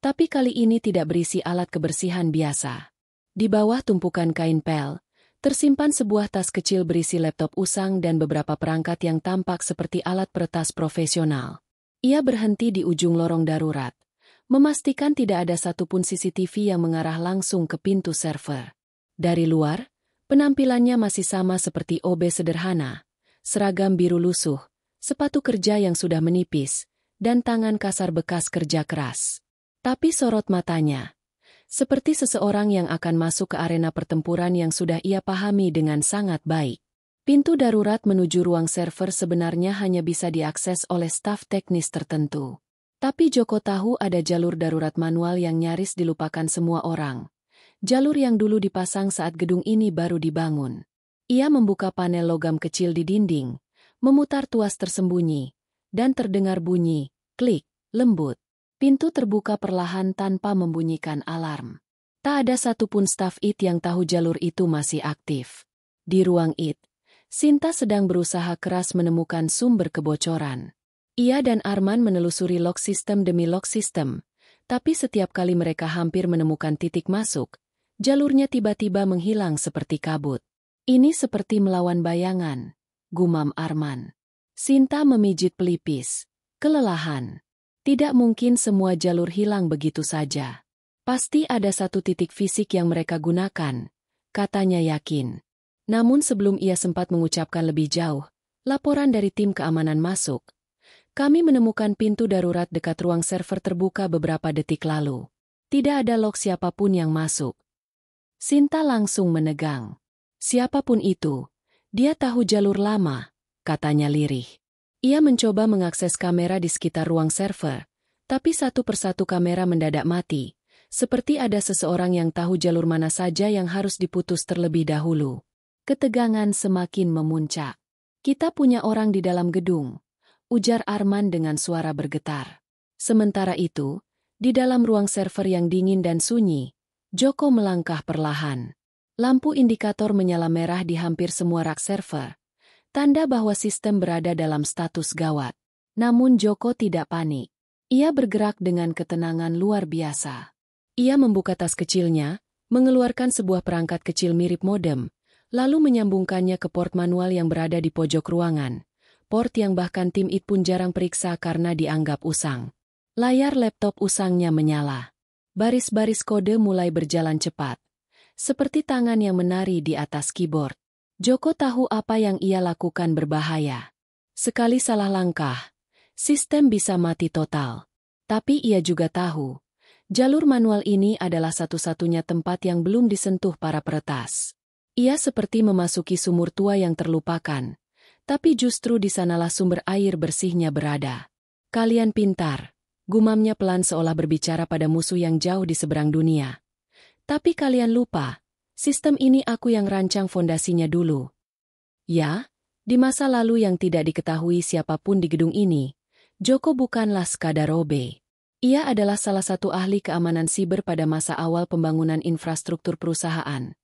tapi kali ini tidak berisi alat kebersihan biasa. Di bawah tumpukan kain pel, tersimpan sebuah tas kecil berisi laptop usang dan beberapa perangkat yang tampak seperti alat peretas profesional. Ia berhenti di ujung lorong darurat, memastikan tidak ada satupun CCTV yang mengarah langsung ke pintu server. Dari luar, penampilannya masih sama seperti OB sederhana, seragam biru lusuh, sepatu kerja yang sudah menipis, dan tangan kasar bekas kerja keras. Tapi sorot matanya, seperti seseorang yang akan masuk ke arena pertempuran yang sudah ia pahami dengan sangat baik. Pintu darurat menuju ruang server sebenarnya hanya bisa diakses oleh staf teknis tertentu. Tapi Joko tahu ada jalur darurat manual yang nyaris dilupakan semua orang. Jalur yang dulu dipasang saat gedung ini baru dibangun. Ia membuka panel logam kecil di dinding, memutar tuas tersembunyi, dan terdengar bunyi, klik, lembut. Pintu terbuka perlahan tanpa membunyikan alarm. Tak ada satupun staf IT yang tahu jalur itu masih aktif. Di ruang IT, Sinta sedang berusaha keras menemukan sumber kebocoran. Ia dan Arman menelusuri log system demi log system, tapi setiap kali mereka hampir menemukan titik masuk, jalurnya tiba-tiba menghilang seperti kabut. Ini seperti melawan bayangan, gumam Arman. Sinta memijit pelipis, kelelahan. Tidak mungkin semua jalur hilang begitu saja. Pasti ada satu titik fisik yang mereka gunakan, katanya yakin. Namun sebelum ia sempat mengucapkan lebih jauh, laporan dari tim keamanan masuk. Kami menemukan pintu darurat dekat ruang server terbuka beberapa detik lalu. Tidak ada log siapapun yang masuk. Sinta langsung menegang. Siapapun itu, dia tahu jalur lama, katanya lirih. Ia mencoba mengakses kamera di sekitar ruang server, tapi satu persatu kamera mendadak mati, seperti ada seseorang yang tahu jalur mana saja yang harus diputus terlebih dahulu. Ketegangan semakin memuncak. Kita punya orang di dalam gedung, ujar Arman dengan suara bergetar. Sementara itu, di dalam ruang server yang dingin dan sunyi, Joko melangkah perlahan. Lampu indikator menyala merah di hampir semua rak server. Tanda bahwa sistem berada dalam status gawat. Namun Joko tidak panik. Ia bergerak dengan ketenangan luar biasa. Ia membuka tas kecilnya, mengeluarkan sebuah perangkat kecil mirip modem, lalu menyambungkannya ke port manual yang berada di pojok ruangan. Port yang bahkan tim IT pun jarang periksa karena dianggap usang. Layar laptop usangnya menyala. Baris-baris kode mulai berjalan cepat, seperti tangan yang menari di atas keyboard. Joko tahu apa yang ia lakukan berbahaya. Sekali salah langkah, sistem bisa mati total. Tapi ia juga tahu, jalur manual ini adalah satu-satunya tempat yang belum disentuh para peretas. Ia seperti memasuki sumur tua yang terlupakan, tapi justru di sanalah sumber air bersihnya berada. Kalian pintar, gumamnya pelan seolah berbicara pada musuh yang jauh di seberang dunia. Tapi kalian lupa, sistem ini aku yang rancang fondasinya dulu. Ya, di masa lalu yang tidak diketahui siapapun di gedung ini, Joko bukanlah sekadar OB. Ia adalah salah satu ahli keamanan siber pada masa awal pembangunan infrastruktur perusahaan.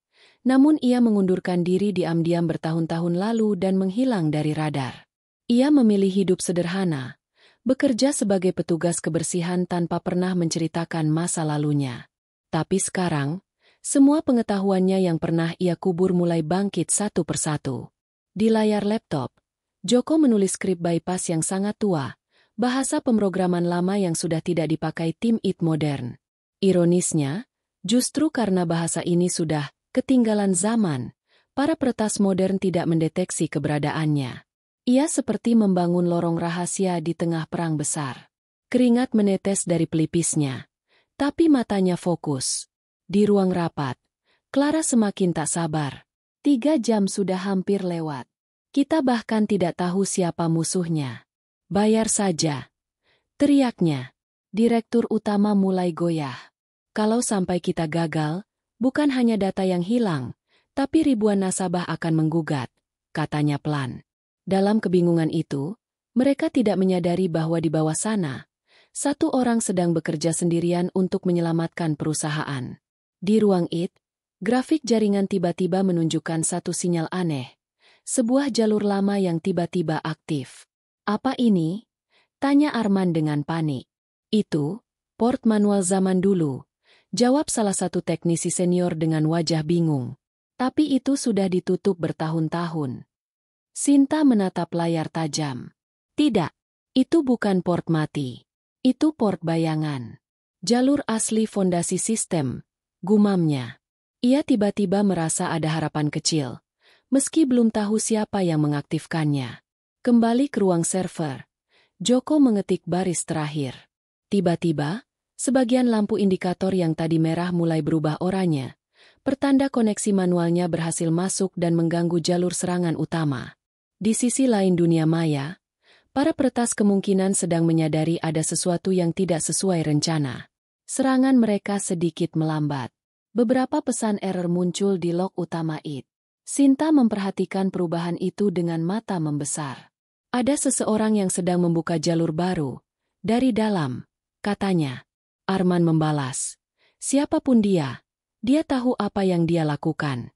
Namun ia mengundurkan diri diam-diam bertahun-tahun lalu dan menghilang dari radar. Ia memilih hidup sederhana, bekerja sebagai petugas kebersihan tanpa pernah menceritakan masa lalunya. Tapi sekarang, semua pengetahuannya yang pernah ia kubur mulai bangkit satu persatu. Di layar laptop, Joko menulis skrip bypass yang sangat tua, bahasa pemrograman lama yang sudah tidak dipakai tim IT modern. Ironisnya, Justru karena bahasa ini sudah ketinggalan zaman, para peretas modern tidak mendeteksi keberadaannya. Ia seperti membangun lorong rahasia di tengah perang besar. Keringat menetes dari pelipisnya, tapi matanya fokus. Di ruang rapat, Clara semakin tak sabar. 3 jam sudah hampir lewat. Kita bahkan tidak tahu siapa musuhnya. Bayar saja, teriaknya. Direktur utama mulai goyah. Kalau sampai kita gagal, bukan hanya data yang hilang, tapi ribuan nasabah akan menggugat, katanya pelan. Dalam kebingungan itu, mereka tidak menyadari bahwa di bawah sana, satu orang sedang bekerja sendirian untuk menyelamatkan perusahaan. Di ruang IT, grafik jaringan tiba-tiba menunjukkan satu sinyal aneh. Sebuah jalur lama yang tiba-tiba aktif. Apa ini? Tanya Arman dengan panik. Itu, port manual zaman dulu, jawab salah satu teknisi senior dengan wajah bingung. Tapi itu sudah ditutup bertahun-tahun. Sinta menatap layar tajam. Tidak, itu bukan port mati. Itu port bayangan. Jalur asli fondasi sistem, gumamnya. Ia tiba-tiba merasa ada harapan kecil, meski belum tahu siapa yang mengaktifkannya. Kembali ke ruang server, Joko mengetik baris terakhir. Tiba-tiba, sebagian lampu indikator yang tadi merah mulai berubah oranye. Pertanda koneksi manualnya berhasil masuk dan mengganggu jalur serangan utama. Di sisi lain dunia maya, para peretas kemungkinan sedang menyadari ada sesuatu yang tidak sesuai rencana. Serangan mereka sedikit melambat. Beberapa pesan error muncul di log utama IT. Sinta memperhatikan perubahan itu dengan mata membesar. Ada seseorang yang sedang membuka jalur baru. Dari dalam, katanya. Arman membalas. Siapapun dia tahu apa yang dia lakukan.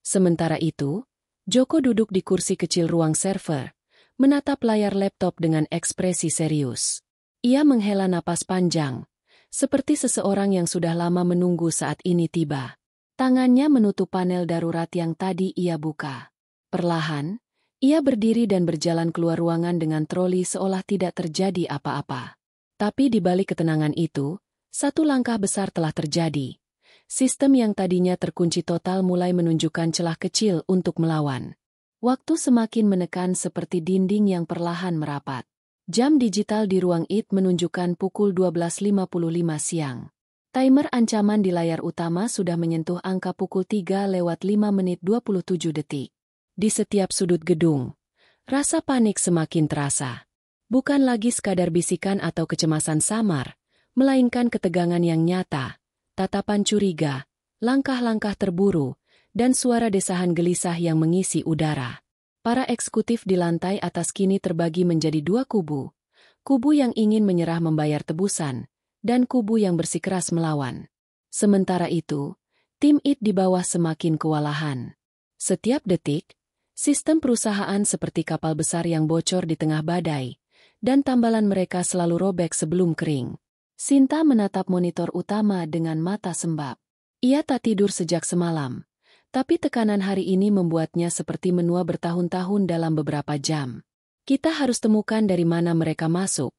Sementara itu, Joko duduk di kursi kecil ruang server, menatap layar laptop dengan ekspresi serius. Ia menghela napas panjang, seperti seseorang yang sudah lama menunggu saat ini tiba. Tangannya menutup panel darurat yang tadi ia buka. Perlahan, ia berdiri dan berjalan keluar ruangan dengan troli seolah tidak terjadi apa-apa. Tapi di balik ketenangan itu, satu langkah besar telah terjadi. Sistem yang tadinya terkunci total mulai menunjukkan celah kecil untuk melawan. Waktu semakin menekan seperti dinding yang perlahan merapat. Jam digital di ruang IT menunjukkan pukul 12.55 siang. Timer ancaman di layar utama sudah menyentuh angka pukul 3:05:27. Di setiap sudut gedung, rasa panik semakin terasa. Bukan lagi sekadar bisikan atau kecemasan samar, melainkan ketegangan yang nyata. Tatapan curiga, langkah-langkah terburu, dan suara desahan gelisah yang mengisi udara. Para eksekutif di lantai atas kini terbagi menjadi 2 kubu. Kubu yang ingin menyerah membayar tebusan, dan kubu yang bersikeras melawan. Sementara itu, tim IT di bawah semakin kewalahan. Setiap detik, sistem perusahaan seperti kapal besar yang bocor di tengah badai, dan tambalan mereka selalu robek sebelum kering. Sinta menatap monitor utama dengan mata sembab. Ia tak tidur sejak semalam, tapi tekanan hari ini membuatnya seperti menua bertahun-tahun dalam beberapa jam. Kita harus temukan dari mana mereka masuk,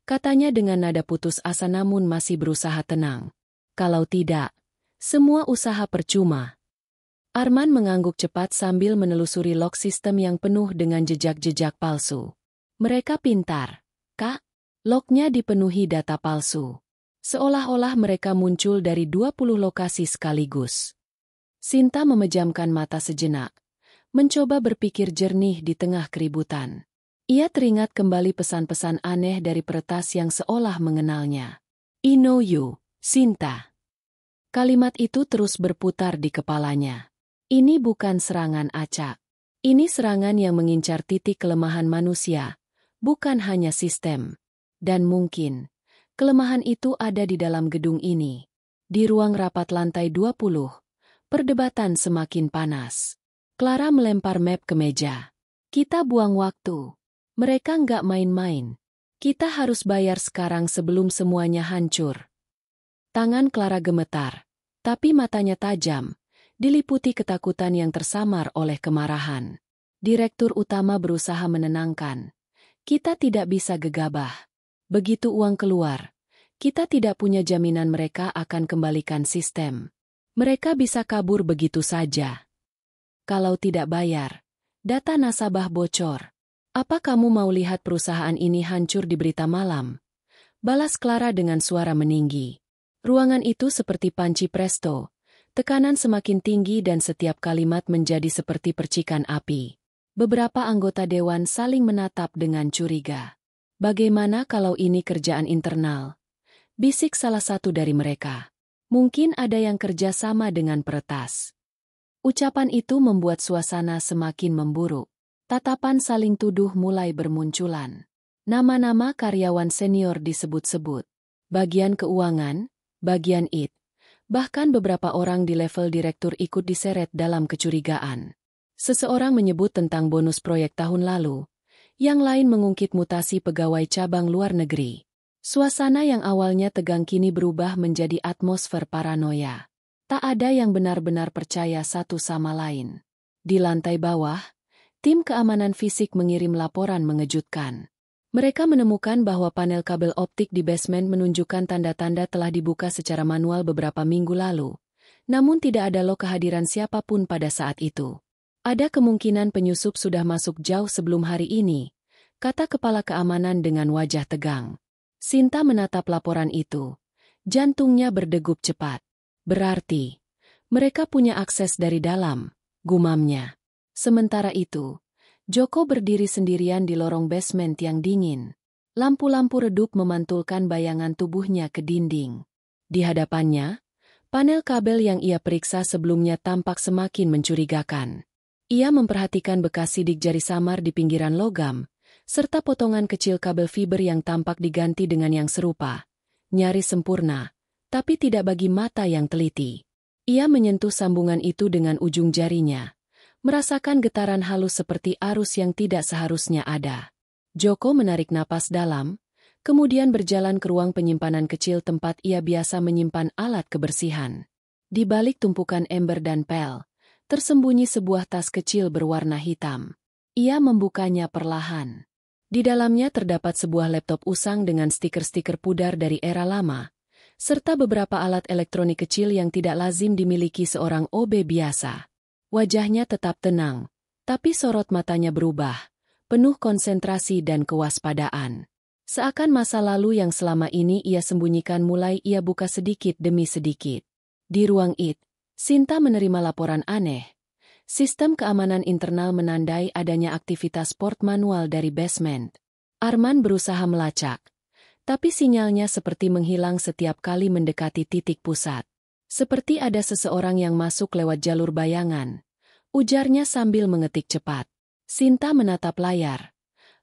katanya dengan nada putus asa namun masih berusaha tenang. Kalau tidak, semua usaha percuma. Arman mengangguk cepat sambil menelusuri log sistem yang penuh dengan jejak-jejak palsu. Mereka pintar, Kak. Lognya dipenuhi data palsu. Seolah-olah mereka muncul dari 20 lokasi sekaligus. Sinta memejamkan mata sejenak, mencoba berpikir jernih di tengah keributan. Ia teringat kembali pesan-pesan aneh dari peretas yang seolah mengenalnya. I know you, Sinta. Kalimat itu terus berputar di kepalanya. Ini bukan serangan acak. Ini serangan yang mengincar titik kelemahan manusia, bukan hanya sistem. Dan mungkin, kelemahan itu ada di dalam gedung ini. Di ruang rapat lantai 20, perdebatan semakin panas. Clara melempar map ke meja. Kita buang waktu. Mereka nggak main-main. Kita harus bayar sekarang sebelum semuanya hancur. Tangan Clara gemetar, tapi matanya tajam, diliputi ketakutan yang tersamar oleh kemarahan. Direktur utama berusaha menenangkan. Kita tidak bisa gegabah. Begitu uang keluar, Kita tidak punya jaminan mereka akan kembalikan sistem. Mereka bisa kabur begitu saja. Kalau tidak bayar, data nasabah bocor. Apa kamu mau lihat perusahaan ini hancur di berita malam? Balas Clara dengan suara meninggi. Ruangan itu seperti panci presto. Tekanan semakin tinggi dan setiap kalimat menjadi seperti percikan api. Beberapa anggota dewan saling menatap dengan curiga. Bagaimana kalau ini kerjaan internal? Bisik salah satu dari mereka. Mungkin ada yang kerja sama dengan peretas. Ucapan itu membuat suasana semakin memburuk. Tatapan saling tuduh mulai bermunculan. Nama-nama karyawan senior disebut-sebut. Bagian keuangan, bagian IT. Bahkan beberapa orang di level direktur ikut diseret dalam kecurigaan. Seseorang menyebut tentang bonus proyek tahun lalu. Yang lain mengungkit mutasi pegawai cabang luar negeri. Suasana yang awalnya tegang kini berubah menjadi atmosfer paranoia. Tak ada yang benar-benar percaya satu sama lain. Di lantai bawah, tim keamanan fisik mengirim laporan mengejutkan. Mereka menemukan bahwa panel kabel optik di basement menunjukkan tanda-tanda telah dibuka secara manual beberapa minggu lalu. Namun tidak ada kehadiran siapapun pada saat itu. Ada kemungkinan penyusup sudah masuk jauh sebelum hari ini, kata kepala keamanan dengan wajah tegang. Sinta menatap laporan itu. Jantungnya berdegup cepat. Berarti, mereka punya akses dari dalam, gumamnya. Sementara itu, Joko berdiri sendirian di lorong basement yang dingin. Lampu-lampu redup memantulkan bayangan tubuhnya ke dinding. Di hadapannya, panel kabel yang ia periksa sebelumnya tampak semakin mencurigakan. Ia memperhatikan bekas sidik jari samar di pinggiran logam, serta potongan kecil kabel fiber yang tampak diganti dengan yang serupa. Nyaris sempurna, tapi tidak bagi mata yang teliti. Ia menyentuh sambungan itu dengan ujung jarinya. Merasakan getaran halus seperti arus yang tidak seharusnya ada. Joko menarik napas dalam, kemudian berjalan ke ruang penyimpanan kecil tempat ia biasa menyimpan alat kebersihan. Di balik tumpukan ember dan pel, tersembunyi sebuah tas kecil berwarna hitam. Ia membukanya perlahan. Di dalamnya terdapat sebuah laptop usang dengan stiker-stiker pudar dari era lama, serta beberapa alat elektronik kecil yang tidak lazim dimiliki seorang OB biasa. Wajahnya tetap tenang, tapi sorot matanya berubah, penuh konsentrasi dan kewaspadaan. Seakan masa lalu yang selama ini ia sembunyikan mulai ia buka sedikit demi sedikit. Di ruang IT, Sinta menerima laporan aneh. Sistem keamanan internal menandai adanya aktivitas port manual dari basement. Arman berusaha melacak, tapi sinyalnya seperti menghilang setiap kali mendekati titik pusat. Seperti ada seseorang yang masuk lewat jalur bayangan. Ujarnya sambil mengetik cepat. Sinta menatap layar,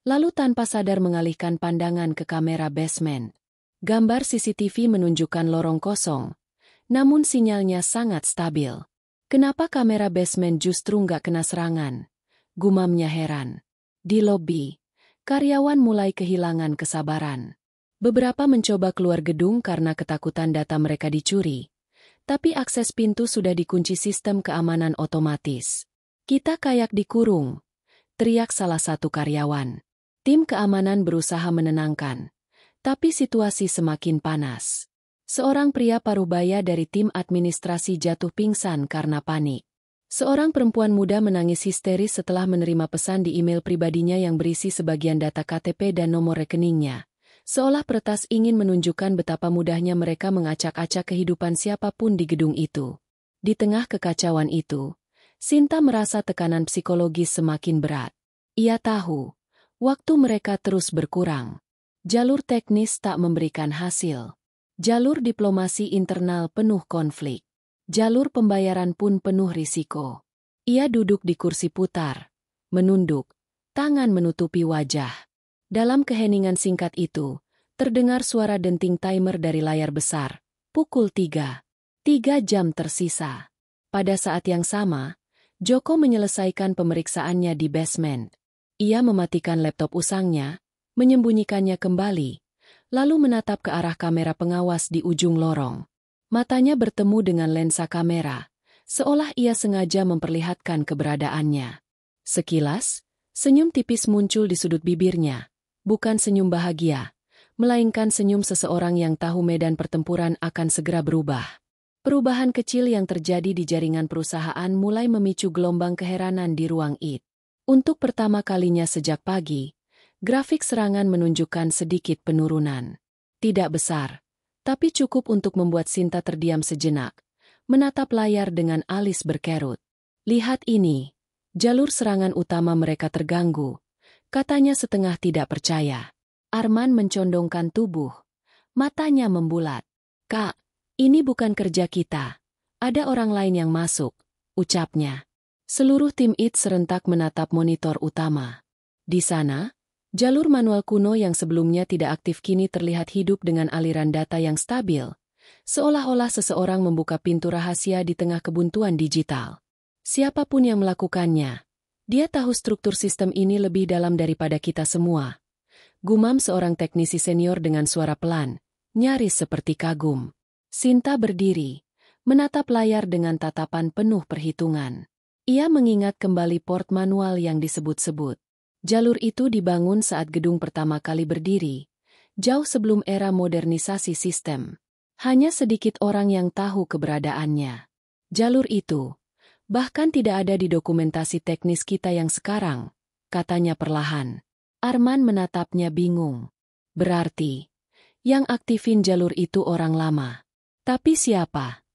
lalu tanpa sadar mengalihkan pandangan ke kamera basement. Gambar CCTV menunjukkan lorong kosong, namun sinyalnya sangat stabil. Kenapa kamera basement justru nggak kena serangan? Gumamnya heran. Di lobi, karyawan mulai kehilangan kesabaran. Beberapa mencoba keluar gedung karena ketakutan data mereka dicuri. Tapi akses pintu sudah dikunci sistem keamanan otomatis. Kita kayak dikurung, teriak salah satu karyawan. Tim keamanan berusaha menenangkan, tapi situasi semakin panas. Seorang pria parubaya dari tim administrasi jatuh pingsan karena panik. Seorang perempuan muda menangis histeris setelah menerima pesan di email pribadinya yang berisi sebagian data KTP dan nomor rekeningnya. Seolah peretas ingin menunjukkan betapa mudahnya mereka mengacak-acak kehidupan siapapun di gedung itu. Di tengah kekacauan itu, Sinta merasa tekanan psikologis semakin berat. Ia tahu, waktu mereka terus berkurang. Jalur teknis tak memberikan hasil. Jalur diplomasi internal penuh konflik. Jalur pembayaran pun penuh risiko. Ia duduk di kursi putar, menunduk, tangan menutupi wajah. Dalam keheningan singkat itu, terdengar suara denting timer dari layar besar. Pukul 3. 3 jam tersisa. Pada saat yang sama, Joko menyelesaikan pemeriksaannya di basement. Ia mematikan laptop usangnya, menyembunyikannya kembali, lalu menatap ke arah kamera pengawas di ujung lorong. Matanya bertemu dengan lensa kamera, seolah ia sengaja memperlihatkan keberadaannya. Sekilas, senyum tipis muncul di sudut bibirnya. Bukan senyum bahagia, melainkan senyum seseorang yang tahu medan pertempuran akan segera berubah. Perubahan kecil yang terjadi di jaringan perusahaan mulai memicu gelombang keheranan di ruang IT. Untuk pertama kalinya sejak pagi, grafik serangan menunjukkan sedikit penurunan. Tidak besar, tapi cukup untuk membuat Sinta terdiam sejenak, menatap layar dengan alis berkerut. "Lihat ini, jalur serangan utama mereka terganggu," katanya setengah tidak percaya. Arman mencondongkan tubuh, matanya membulat. "Kak, ini bukan kerja kita. Ada orang lain yang masuk," ucapnya. Seluruh tim IT serentak menatap monitor utama. Di sana, jalur manual kuno yang sebelumnya tidak aktif kini terlihat hidup dengan aliran data yang stabil, seolah-olah seseorang membuka pintu rahasia di tengah kebuntuan digital. Siapapun yang melakukannya, dia tahu struktur sistem ini lebih dalam daripada kita semua. Gumam seorang teknisi senior dengan suara pelan, nyaris seperti kagum. Sinta berdiri, menatap layar dengan tatapan penuh perhitungan. Ia mengingat kembali port manual yang disebut-sebut. Jalur itu dibangun saat gedung pertama kali berdiri, jauh sebelum era modernisasi sistem. Hanya sedikit orang yang tahu keberadaannya. Jalur itu bahkan tidak ada di dokumentasi teknis kita yang sekarang, katanya perlahan. Arman menatapnya bingung. Berarti, yang aktifin jalur itu orang lama. Tapi siapa?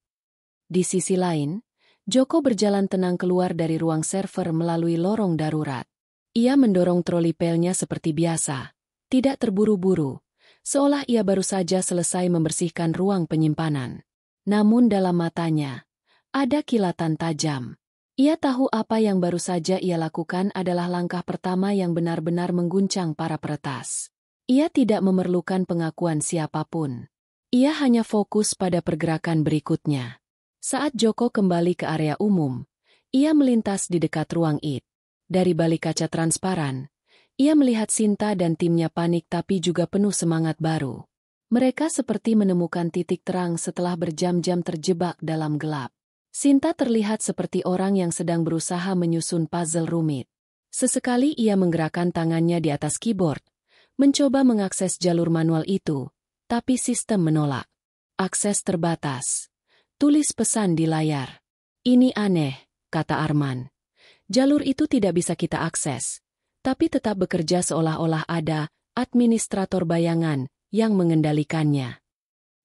Di sisi lain, Joko berjalan tenang keluar dari ruang server melalui lorong darurat. Ia mendorong troli pelnya seperti biasa, tidak terburu-buru, seolah ia baru saja selesai membersihkan ruang penyimpanan. Namun dalam matanya, ada kilatan tajam. Ia tahu apa yang baru saja ia lakukan adalah langkah pertama yang benar-benar mengguncang para peretas. Ia tidak memerlukan pengakuan siapapun. Ia hanya fokus pada pergerakan berikutnya. Saat Joko kembali ke area umum, ia melintas di dekat ruang IT. Dari balik kaca transparan, ia melihat Sinta dan timnya panik tapi juga penuh semangat baru. Mereka seperti menemukan titik terang setelah berjam-jam terjebak dalam gelap. Sinta terlihat seperti orang yang sedang berusaha menyusun puzzle rumit. Sesekali ia menggerakkan tangannya di atas keyboard, mencoba mengakses jalur manual itu, tapi sistem menolak. "Akses terbatas," tulis pesan di layar. "Ini aneh," kata Arman. "Jalur itu tidak bisa kita akses, tapi tetap bekerja seolah-olah ada administrator bayangan yang mengendalikannya."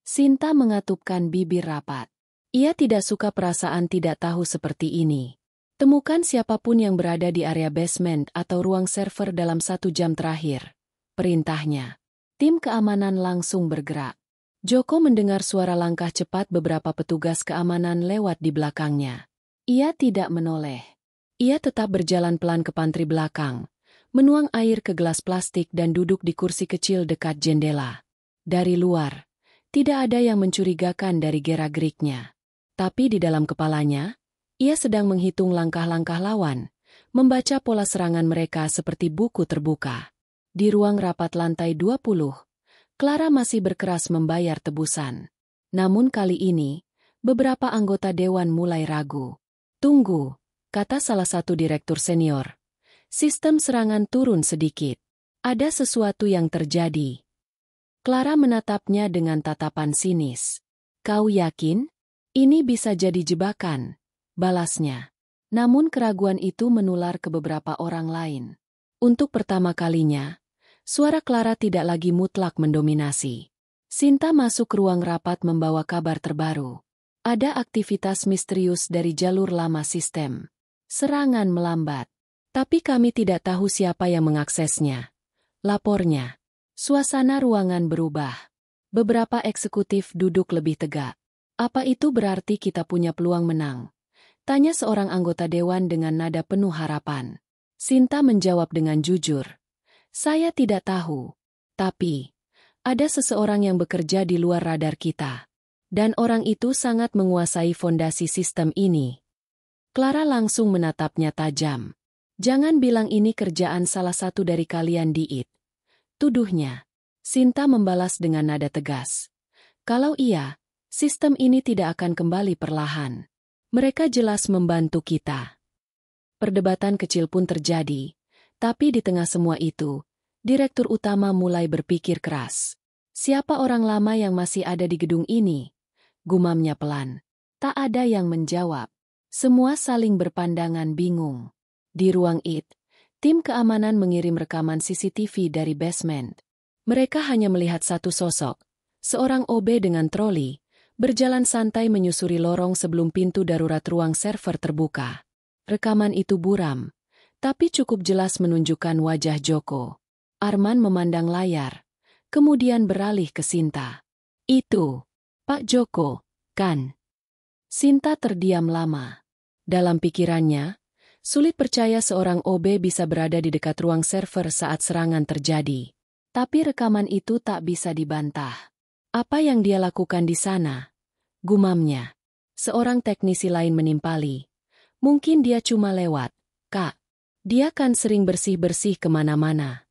Sinta mengatupkan bibir rapat. Ia tidak suka perasaan tidak tahu seperti ini. Temukan siapapun yang berada di area basement atau ruang server dalam 1 jam terakhir, perintahnya. Tim keamanan langsung bergerak. Joko mendengar suara langkah cepat beberapa petugas keamanan lewat di belakangnya. Ia tidak menoleh. Ia tetap berjalan pelan ke pantry belakang, menuang air ke gelas plastik dan duduk di kursi kecil dekat jendela. Dari luar, tidak ada yang mencurigakan dari gerak-geriknya. Tapi di dalam kepalanya, ia sedang menghitung langkah-langkah lawan, membaca pola serangan mereka seperti buku terbuka. Di ruang rapat lantai 20, Clara masih berkeras membayar tebusan. Namun kali ini, beberapa anggota dewan mulai ragu. "Tunggu," kata salah satu direktur senior. "Sistem serangan turun sedikit. Ada sesuatu yang terjadi." Clara menatapnya dengan tatapan sinis. "Kau yakin? Ini bisa jadi jebakan," balasnya. Namun keraguan itu menular ke beberapa orang lain. Untuk pertama kalinya, suara Clara tidak lagi mutlak mendominasi. Sinta masuk ruang rapat membawa kabar terbaru. Ada aktivitas misterius dari jalur lama sistem. Serangan melambat. Tapi kami tidak tahu siapa yang mengaksesnya, lapornya. Suasana ruangan berubah. Beberapa eksekutif duduk lebih tegak. "Apa itu berarti kita punya peluang menang?" tanya seorang anggota dewan dengan nada penuh harapan. Sinta menjawab dengan jujur. "Saya tidak tahu. Tapi, ada seseorang yang bekerja di luar radar kita. Dan orang itu sangat menguasai fondasi sistem ini." Clara langsung menatapnya tajam. "Jangan bilang ini kerjaan salah satu dari kalian di IT," tuduhnya. Sinta membalas dengan nada tegas. "Kalau iya, sistem ini tidak akan kembali perlahan. Mereka jelas membantu kita." Perdebatan kecil pun terjadi, tapi di tengah semua itu, direktur utama mulai berpikir keras. Siapa orang lama yang masih ada di gedung ini? Gumamnya pelan. Tak ada yang menjawab. Semua saling berpandangan bingung. Di ruang IT, tim keamanan mengirim rekaman CCTV dari basement. Mereka hanya melihat satu sosok, seorang OB dengan troli, berjalan santai menyusuri lorong sebelum pintu darurat ruang server terbuka. Rekaman itu buram, tapi cukup jelas menunjukkan wajah Joko. Arman memandang layar, kemudian beralih ke Sinta. Itu, Pak Joko, kan? Sinta terdiam lama. Dalam pikirannya, sulit percaya seorang OB bisa berada di dekat ruang server saat serangan terjadi. Tapi rekaman itu tak bisa dibantah. Apa yang dia lakukan di sana? Gumamnya. Seorang teknisi lain menimpali. Mungkin dia cuma lewat, Kak. Dia kan sering bersih-bersih kemana-mana.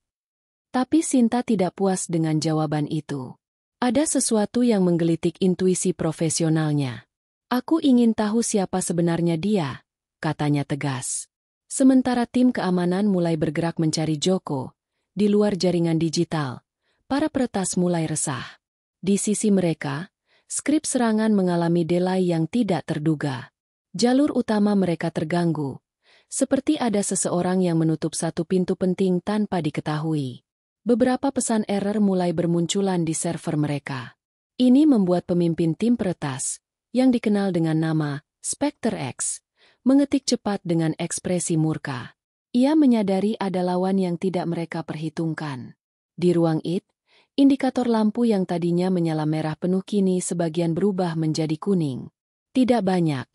Tapi Sinta tidak puas dengan jawaban itu. Ada sesuatu yang menggelitik intuisi profesionalnya. Aku ingin tahu siapa sebenarnya dia, katanya tegas. Sementara tim keamanan mulai bergerak mencari Joko, di luar jaringan digital, para peretas mulai resah. Di sisi mereka, skrip serangan mengalami delay yang tidak terduga. Jalur utama mereka terganggu, seperti ada seseorang yang menutup satu pintu penting tanpa diketahui. Beberapa pesan error mulai bermunculan di server mereka. Ini membuat pemimpin tim peretas, yang dikenal dengan nama Spectre X, mengetik cepat dengan ekspresi murka. Ia menyadari ada lawan yang tidak mereka perhitungkan. Di ruang IT, indikator lampu yang tadinya menyala merah penuh kini sebagian berubah menjadi kuning. Tidak banyak,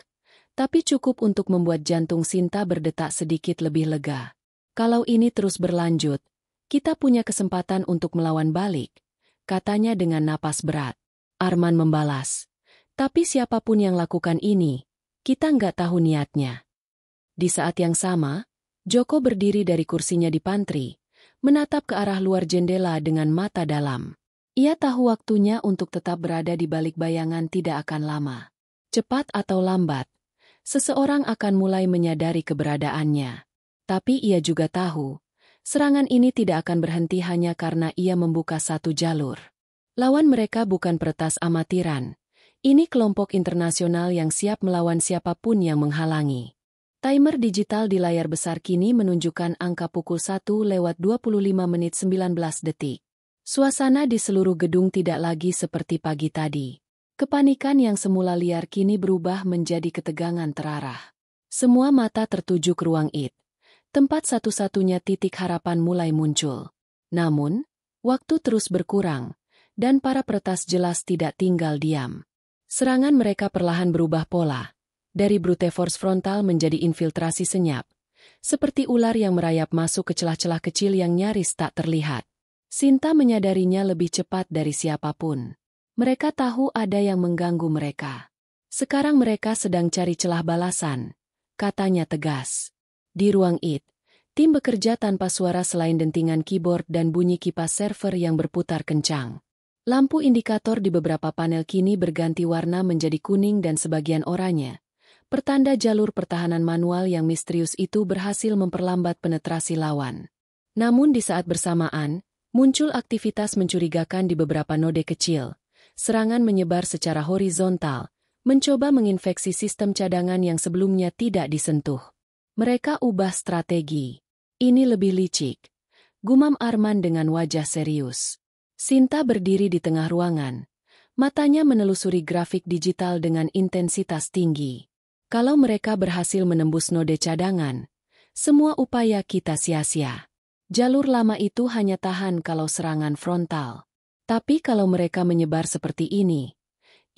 tapi cukup untuk membuat jantung Sinta berdetak sedikit lebih lega. Kalau ini terus berlanjut, kita punya kesempatan untuk melawan balik, katanya dengan napas berat. Arman membalas, tapi siapapun yang lakukan ini, kita nggak tahu niatnya. Di saat yang sama, Joko berdiri dari kursinya di pantry, menatap ke arah luar jendela dengan mata dalam. Ia tahu waktunya untuk tetap berada di balik bayangan tidak akan lama. Cepat atau lambat, seseorang akan mulai menyadari keberadaannya. Tapi ia juga tahu, serangan ini tidak akan berhenti hanya karena ia membuka satu jalur. Lawan mereka bukan peretas amatiran. Ini kelompok internasional yang siap melawan siapapun yang menghalangi. Timer digital di layar besar kini menunjukkan angka pukul 1:25:19. Suasana di seluruh gedung tidak lagi seperti pagi tadi. Kepanikan yang semula liar kini berubah menjadi ketegangan terarah. Semua mata tertuju ke ruang IT. Tempat satu-satunya titik harapan mulai muncul. Namun, waktu terus berkurang, dan para peretas jelas tidak tinggal diam. Serangan mereka perlahan berubah pola, dari brute force frontal menjadi infiltrasi senyap, seperti ular yang merayap masuk ke celah-celah kecil yang nyaris tak terlihat. Sinta menyadarinya lebih cepat dari siapapun. Mereka tahu ada yang mengganggu mereka. Sekarang mereka sedang cari celah balasan, katanya tegas. Di ruang IT, tim bekerja tanpa suara selain dentingan keyboard dan bunyi kipas server yang berputar kencang. Lampu indikator di beberapa panel kini berganti warna menjadi kuning dan sebagian oranye. Pertanda jalur pertahanan manual yang misterius itu berhasil memperlambat penetrasi lawan. Namun di saat bersamaan, muncul aktivitas mencurigakan di beberapa node kecil. Serangan menyebar secara horizontal, mencoba menginfeksi sistem cadangan yang sebelumnya tidak disentuh. Mereka ubah strategi. Ini lebih licik, gumam Arman dengan wajah serius. Sinta berdiri di tengah ruangan. Matanya menelusuri grafik digital dengan intensitas tinggi. Kalau mereka berhasil menembus node cadangan, semua upaya kita sia-sia. Jalur lama itu hanya tahan kalau serangan frontal. Tapi kalau mereka menyebar seperti ini,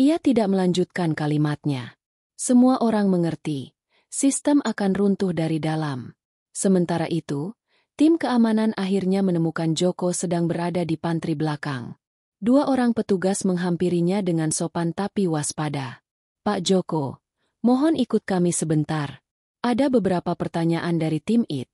ia tidak melanjutkan kalimatnya. Semua orang mengerti, sistem akan runtuh dari dalam. Sementara itu, tim keamanan akhirnya menemukan Joko sedang berada di pantry belakang. 2 orang petugas menghampirinya dengan sopan tapi waspada. Pak Joko, mohon ikut kami sebentar. Ada beberapa pertanyaan dari tim IT,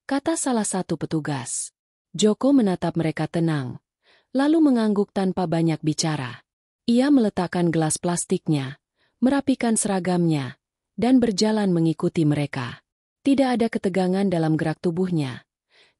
kata salah satu petugas. Joko menatap mereka tenang, lalu mengangguk tanpa banyak bicara. Ia meletakkan gelas plastiknya, merapikan seragamnya, dan berjalan mengikuti mereka. Tidak ada ketegangan dalam gerak tubuhnya.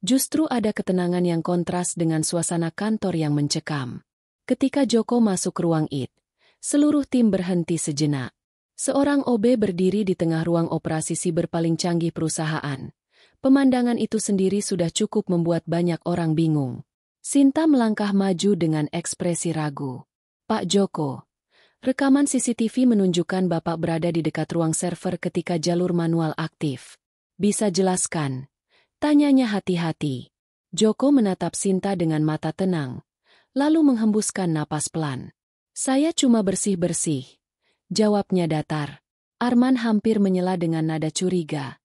Justru ada ketenangan yang kontras dengan suasana kantor yang mencekam. Ketika Joko masuk ruang IT, seluruh tim berhenti sejenak. Seorang OB berdiri di tengah ruang operasi siber paling canggih perusahaan. Pemandangan itu sendiri sudah cukup membuat banyak orang bingung. Sinta melangkah maju dengan ekspresi ragu. Pak Joko, rekaman CCTV menunjukkan Bapak berada di dekat ruang server ketika jalur manual aktif. Bisa jelaskan? Tanyanya hati-hati. Joko menatap Sinta dengan mata tenang, lalu menghembuskan napas pelan. Saya cuma bersih-bersih. Jawabnya datar. Arman hampir menyela dengan nada curiga.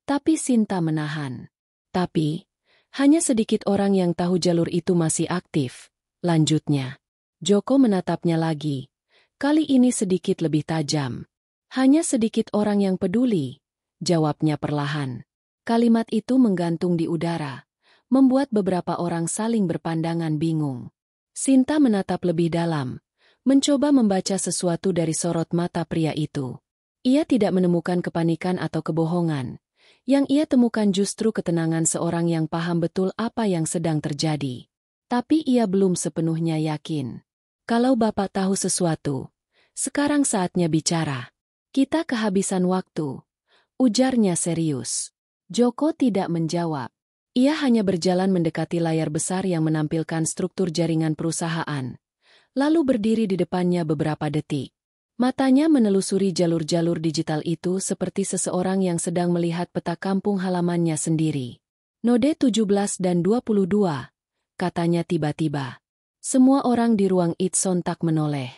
Tapi Sinta menahan. Tapi, hanya sedikit orang yang tahu jalur itu masih aktif. Lanjutnya. Joko menatapnya lagi. Kali ini sedikit lebih tajam. Hanya sedikit orang yang peduli. Jawabnya perlahan. Kalimat itu menggantung di udara, membuat beberapa orang saling berpandangan bingung. Sinta menatap lebih dalam, mencoba membaca sesuatu dari sorot mata pria itu. Ia tidak menemukan kepanikan atau kebohongan. Yang ia temukan justru ketenangan seorang yang paham betul apa yang sedang terjadi. Tapi ia belum sepenuhnya yakin. Kalau Bapak tahu sesuatu, sekarang saatnya bicara. Kita kehabisan waktu, ujarnya serius. Joko tidak menjawab. Ia hanya berjalan mendekati layar besar yang menampilkan struktur jaringan perusahaan. Lalu berdiri di depannya beberapa detik. Matanya menelusuri jalur-jalur digital itu seperti seseorang yang sedang melihat peta kampung halamannya sendiri. Node 17 dan 22, katanya tiba-tiba. Semua orang di ruang IT sontak menoleh.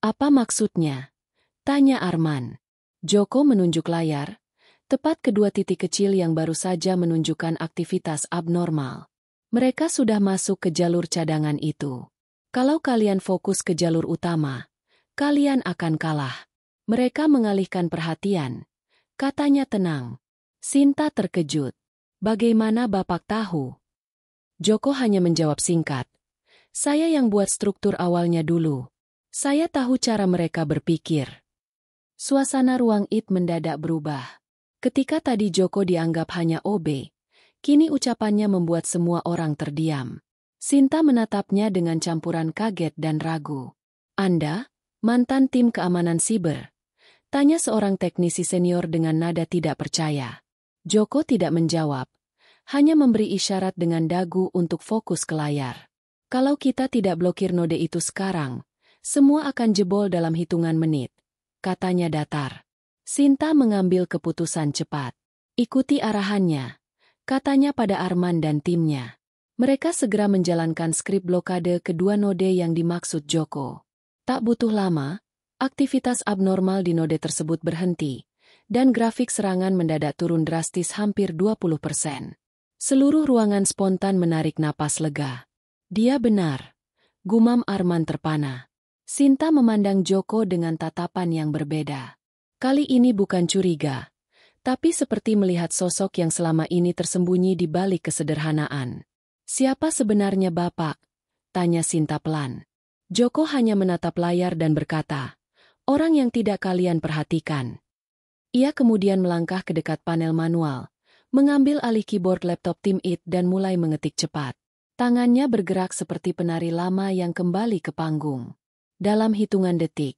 Apa maksudnya? Tanya Arman. Joko menunjuk layar, tepat kedua titik kecil yang baru saja menunjukkan aktivitas abnormal. Mereka sudah masuk ke jalur cadangan itu. Kalau kalian fokus ke jalur utama, kalian akan kalah. Mereka mengalihkan perhatian. Katanya tenang. Sinta terkejut. Bagaimana Bapak tahu? Joko hanya menjawab singkat. Saya yang buat struktur awalnya dulu. Saya tahu cara mereka berpikir. Suasana ruang IT mendadak berubah. Ketika tadi Joko dianggap hanya OB, kini ucapannya membuat semua orang terdiam. Sinta menatapnya dengan campuran kaget dan ragu. Anda, mantan tim keamanan siber? Tanya seorang teknisi senior dengan nada tidak percaya. Joko tidak menjawab, hanya memberi isyarat dengan dagu untuk fokus ke layar. Kalau kita tidak blokir node itu sekarang, semua akan jebol dalam hitungan menit, katanya datar. Sinta mengambil keputusan cepat. Ikuti arahannya, katanya pada Arman dan timnya. Mereka segera menjalankan skrip blokade kedua node yang dimaksud Joko. Tak butuh lama, aktivitas abnormal di node tersebut berhenti, dan grafik serangan mendadak turun drastis hampir 20%. Seluruh ruangan spontan menarik napas lega. Dia benar, gumam Arman terpana. Sinta memandang Joko dengan tatapan yang berbeda. Kali ini bukan curiga, tapi seperti melihat sosok yang selama ini tersembunyi di balik kesederhanaan. Siapa sebenarnya Bapak? Tanya Sinta pelan. Joko hanya menatap layar dan berkata, orang yang tidak kalian perhatikan. Ia kemudian melangkah ke dekat panel manual, mengambil alih keyboard laptop tim IT dan mulai mengetik cepat. Tangannya bergerak seperti penari lama yang kembali ke panggung. Dalam hitungan detik,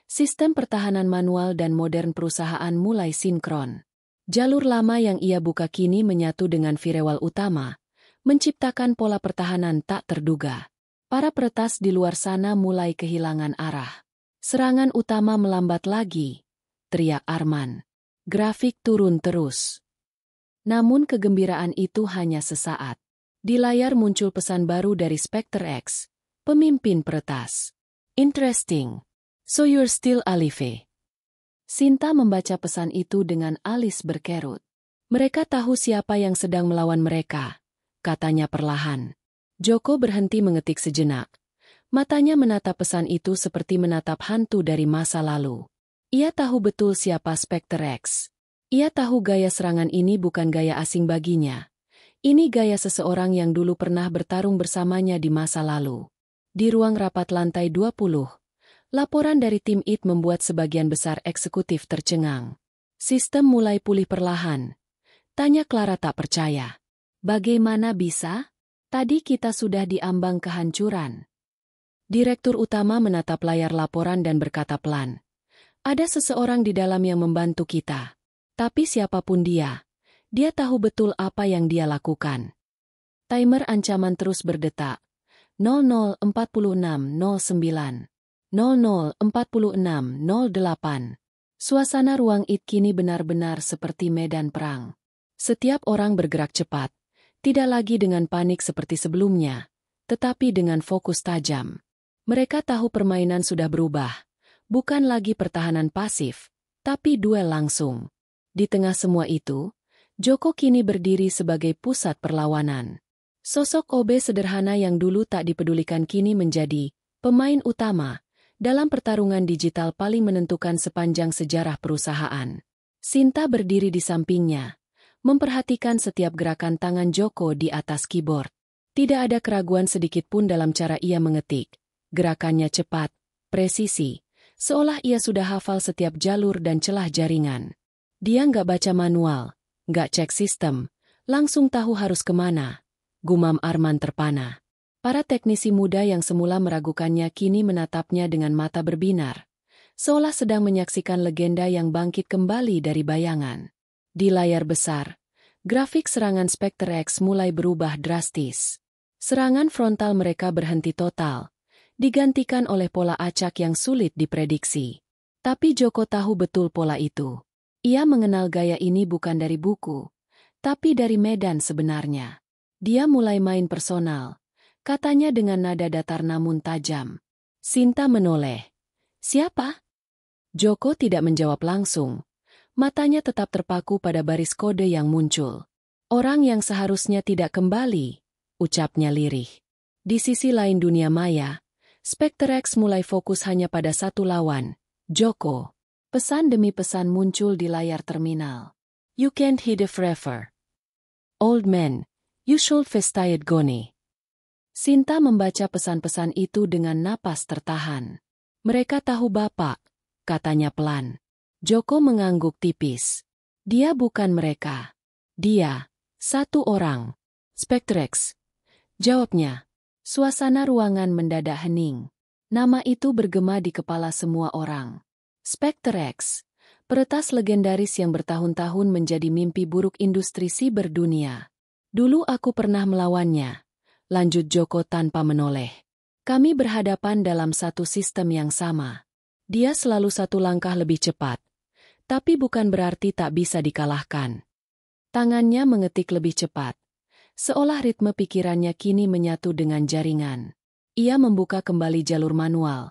sistem pertahanan manual dan modern perusahaan mulai sinkron. Jalur lama yang ia buka kini menyatu dengan firewall utama, menciptakan pola pertahanan tak terduga. Para peretas di luar sana mulai kehilangan arah. Serangan utama melambat lagi, teriak Arman. Grafik turun terus. Namun kegembiraan itu hanya sesaat. Di layar muncul pesan baru dari Spectre X, pemimpin peretas. Interesting. So you're still alive. Sinta membaca pesan itu dengan alis berkerut. Mereka tahu siapa yang sedang melawan mereka, katanya perlahan. Joko berhenti mengetik sejenak. Matanya menatap pesan itu seperti menatap hantu dari masa lalu. Ia tahu betul siapa Spectre X. Ia tahu gaya serangan ini bukan gaya asing baginya. Ini gaya seseorang yang dulu pernah bertarung bersamanya di masa lalu. Di ruang rapat lantai 20, laporan dari tim IT membuat sebagian besar eksekutif tercengang. Sistem mulai pulih perlahan. Tanya Clara tak percaya. Bagaimana bisa? Tadi kita sudah diambang kehancuran. Direktur utama menatap layar laporan dan berkata pelan. Ada seseorang di dalam yang membantu kita. Tapi siapapun dia tahu betul apa yang dia lakukan. Timer ancaman terus berdetak. 00:46:09. 00:46:08. Suasana ruang IT kini benar-benar seperti medan perang. Setiap orang bergerak cepat, tidak lagi dengan panik seperti sebelumnya, tetapi dengan fokus tajam. Mereka tahu permainan sudah berubah, bukan lagi pertahanan pasif, tapi duel langsung. Di tengah semua itu, Joko kini berdiri sebagai pusat perlawanan. Sosok OB sederhana yang dulu tak dipedulikan kini menjadi pemain utama dalam pertarungan digital paling menentukan sepanjang sejarah perusahaan. Sinta berdiri di sampingnya, memperhatikan setiap gerakan tangan Joko di atas keyboard. Tidak ada keraguan sedikit pun dalam cara ia mengetik. Gerakannya cepat, presisi, seolah ia sudah hafal setiap jalur dan celah jaringan. Dia nggak baca manual, nggak cek sistem, langsung tahu harus kemana. Gumam Arman terpana. Para teknisi muda yang semula meragukannya kini menatapnya dengan mata berbinar, seolah sedang menyaksikan legenda yang bangkit kembali dari bayangan. Di layar besar, grafik serangan Spectre X mulai berubah drastis. Serangan frontal mereka berhenti total, digantikan oleh pola acak yang sulit diprediksi. Tapi Joko tahu betul pola itu. Ia mengenal gaya ini bukan dari buku, tapi dari medan sebenarnya. Dia mulai main personal. Katanya dengan nada datar namun tajam. Sinta menoleh. Siapa? Joko tidak menjawab langsung. Matanya tetap terpaku pada baris kode yang muncul. Orang yang seharusnya tidak kembali, ucapnya lirih. Di sisi lain dunia maya, Spectre X mulai fokus hanya pada satu lawan, Joko. Pesan demi pesan muncul di layar terminal. You can't hide forever. Old man, you should festied gone. Sinta membaca pesan-pesan itu dengan napas tertahan. Mereka tahu Bapak, katanya pelan. Joko mengangguk tipis. Dia bukan mereka. Dia, satu orang. Spectre X. Jawabnya. Suasana ruangan mendadak hening. Nama itu bergema di kepala semua orang. Spectre X. Peretas legendaris yang bertahun-tahun menjadi mimpi buruk industri siber dunia. Dulu aku pernah melawannya. Lanjut Joko tanpa menoleh. Kami berhadapan dalam satu sistem yang sama. Dia selalu satu langkah lebih cepat. Tapi bukan berarti tak bisa dikalahkan. Tangannya mengetik lebih cepat. Seolah ritme pikirannya kini menyatu dengan jaringan. Ia membuka kembali jalur manual.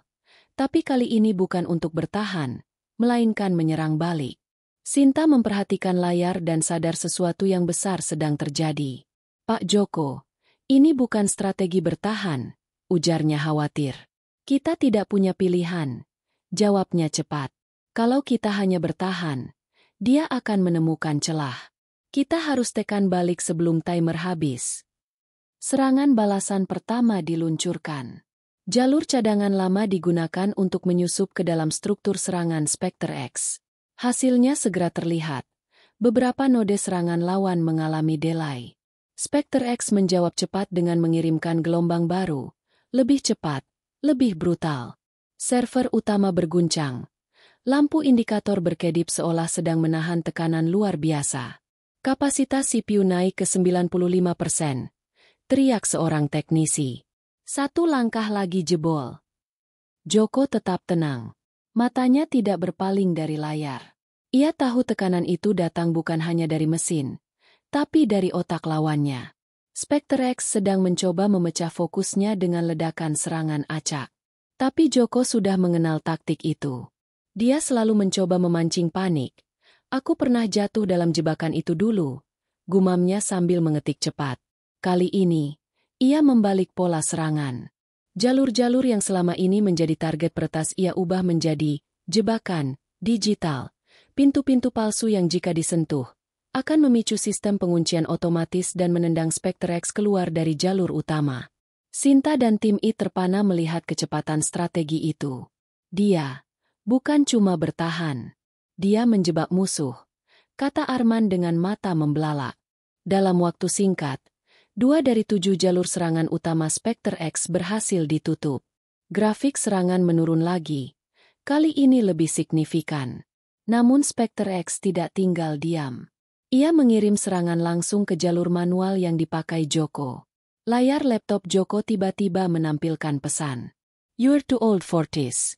Tapi kali ini bukan untuk bertahan, melainkan menyerang balik. Sinta memperhatikan layar dan sadar sesuatu yang besar sedang terjadi. Pak Joko. Ini bukan strategi bertahan, ujarnya khawatir. Kita tidak punya pilihan, jawabnya cepat. Kalau kita hanya bertahan, dia akan menemukan celah. Kita harus tekan balik sebelum timer habis. Serangan balasan pertama diluncurkan. Jalur cadangan lama digunakan untuk menyusup ke dalam struktur serangan Spectre X. Hasilnya segera terlihat. Beberapa node serangan lawan mengalami delay. Spectre X menjawab cepat dengan mengirimkan gelombang baru, lebih cepat, lebih brutal. Server utama berguncang. Lampu indikator berkedip seolah sedang menahan tekanan luar biasa. Kapasitas CPU naik ke 95%. Teriak seorang teknisi. Satu langkah lagi jebol. Joko tetap tenang. Matanya tidak berpaling dari layar. Ia tahu tekanan itu datang bukan hanya dari mesin, tapi dari otak lawannya. Spectre X sedang mencoba memecah fokusnya dengan ledakan serangan acak. Tapi Joko sudah mengenal taktik itu. Dia selalu mencoba memancing panik. Aku pernah jatuh dalam jebakan itu dulu, gumamnya sambil mengetik cepat. Kali ini, ia membalik pola serangan. Jalur-jalur yang selama ini menjadi target peretas ia ubah menjadi jebakan digital, pintu-pintu palsu yang jika disentuh, akan memicu sistem penguncian otomatis dan menendang Spectre X keluar dari jalur utama. Sinta dan tim I terpana melihat kecepatan strategi itu. Dia bukan cuma bertahan. Dia menjebak musuh, kata Arman dengan mata membelalak. Dalam waktu singkat, 2 dari 7 jalur serangan utama Spectre X berhasil ditutup. Grafik serangan menurun lagi. Kali ini lebih signifikan. Namun Spectre X tidak tinggal diam. Ia mengirim serangan langsung ke jalur manual yang dipakai Joko. Layar laptop Joko tiba-tiba menampilkan pesan. "You're too old for this."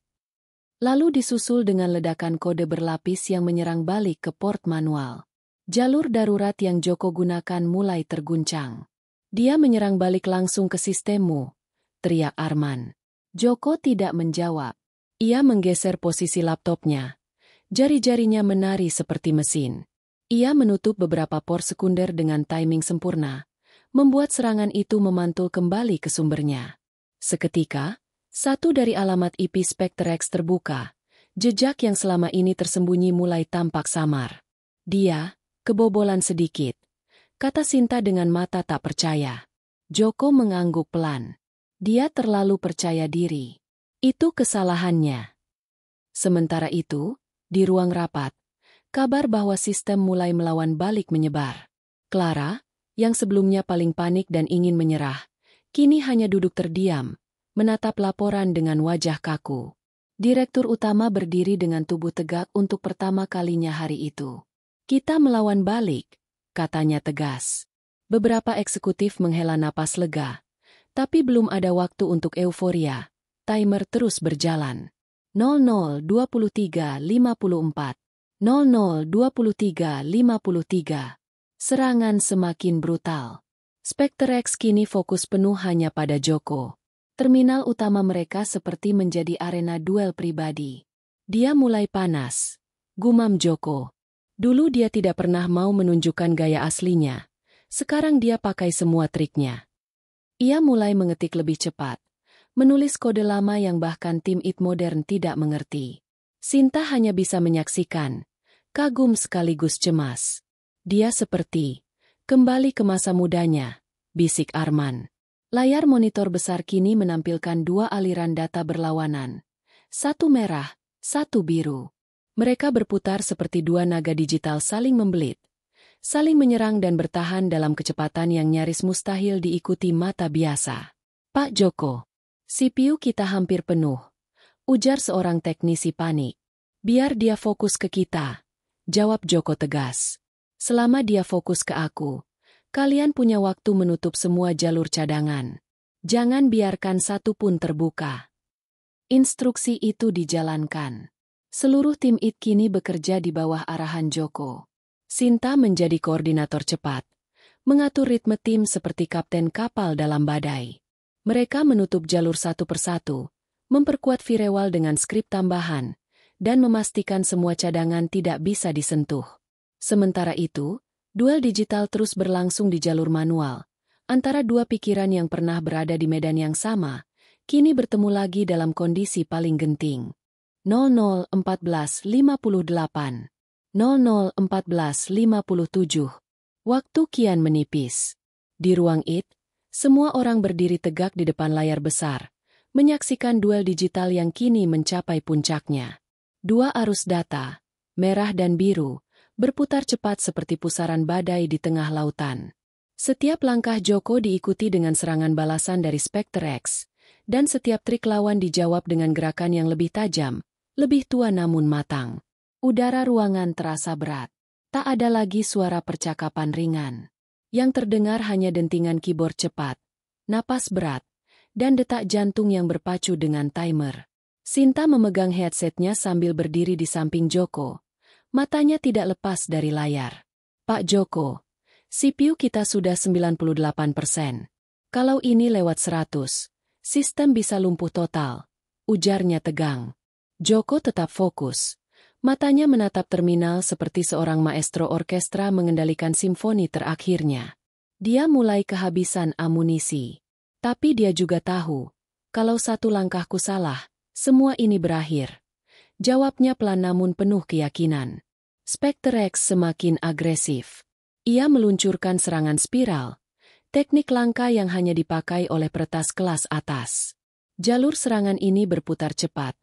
Lalu disusul dengan ledakan kode berlapis yang menyerang balik ke port manual. Jalur darurat yang Joko gunakan mulai terguncang. "Dia menyerang balik langsung ke sistemmu," teriak Arman. Joko tidak menjawab. Ia menggeser posisi laptopnya. Jari-jarinya menari seperti mesin. Ia menutup beberapa port sekunder dengan timing sempurna, membuat serangan itu memantul kembali ke sumbernya. Seketika, satu dari alamat IP Spectre X terbuka. Jejak yang selama ini tersembunyi mulai tampak samar. "Dia kebobolan sedikit," kata Sinta dengan mata tak percaya. Joko mengangguk pelan. Dia terlalu percaya diri. Itu kesalahannya. Sementara itu, di ruang rapat, kabar bahwa sistem mulai melawan balik menyebar. Clara, yang sebelumnya paling panik dan ingin menyerah, kini hanya duduk terdiam, menatap laporan dengan wajah kaku. Direktur utama berdiri dengan tubuh tegak untuk pertama kalinya hari itu. "Kita melawan balik," katanya tegas. Beberapa eksekutif menghela napas lega. Tapi belum ada waktu untuk euforia. Timer terus berjalan. 00:23:54. 00:23:53. Serangan semakin brutal. Spectre X kini fokus penuh hanya pada Joko. Terminal utama mereka seperti menjadi arena duel pribadi. "Dia mulai panas," gumam Joko. Dulu dia tidak pernah mau menunjukkan gaya aslinya. Sekarang dia pakai semua triknya. Ia mulai mengetik lebih cepat, menulis kode lama yang bahkan tim IT modern tidak mengerti. Sinta hanya bisa menyaksikan, kagum sekaligus cemas. "Dia seperti kembali ke masa mudanya," bisik Arman. Layar monitor besar kini menampilkan dua aliran data berlawanan. Satu merah, satu biru. Mereka berputar seperti dua naga digital saling membelit. Saling menyerang dan bertahan dalam kecepatan yang nyaris mustahil diikuti mata biasa. "Pak Joko, CPU kita hampir penuh," ujar seorang teknisi panik. "Biar dia fokus ke kita," jawab Joko tegas. "Selama dia fokus ke aku, kalian punya waktu menutup semua jalur cadangan. Jangan biarkan satu pun terbuka." Instruksi itu dijalankan. Seluruh tim IT kini bekerja di bawah arahan Joko. Sinta menjadi koordinator cepat, mengatur ritme tim seperti kapten kapal dalam badai. Mereka menutup jalur satu persatu, memperkuat firewall dengan skrip tambahan, dan memastikan semua cadangan tidak bisa disentuh. Sementara itu, duel digital terus berlangsung di jalur manual, antara dua pikiran yang pernah berada di medan yang sama, kini bertemu lagi dalam kondisi paling genting. 00:14:58. 00:14:57. Waktu kian menipis. Di ruang IT, semua orang berdiri tegak di depan layar besar, menyaksikan duel digital yang kini mencapai puncaknya. Dua arus data, merah dan biru, berputar cepat seperti pusaran badai di tengah lautan. Setiap langkah Joko diikuti dengan serangan balasan dari Spectre X, dan setiap trik lawan dijawab dengan gerakan yang lebih tajam, lebih tua namun matang. Udara ruangan terasa berat. Tak ada lagi suara percakapan ringan. Yang terdengar hanya dentingan keyboard cepat, napas berat, dan detak jantung yang berpacu dengan timer. Sinta memegang headsetnya sambil berdiri di samping Joko. Matanya tidak lepas dari layar. "Pak Joko, CPU kita sudah 98%. Kalau ini lewat 100, sistem bisa lumpuh total," ujarnya tegang. Joko tetap fokus. Matanya menatap terminal seperti seorang maestro orkestra mengendalikan simfoni terakhirnya. Dia mulai kehabisan amunisi. Tapi dia juga tahu, kalau satu langkahku salah, semua ini berakhir. Jawabnya pelan namun penuh keyakinan. Spectre X semakin agresif. Ia meluncurkan serangan spiral, teknik langka yang hanya dipakai oleh peretas kelas atas. Jalur serangan ini berputar cepat,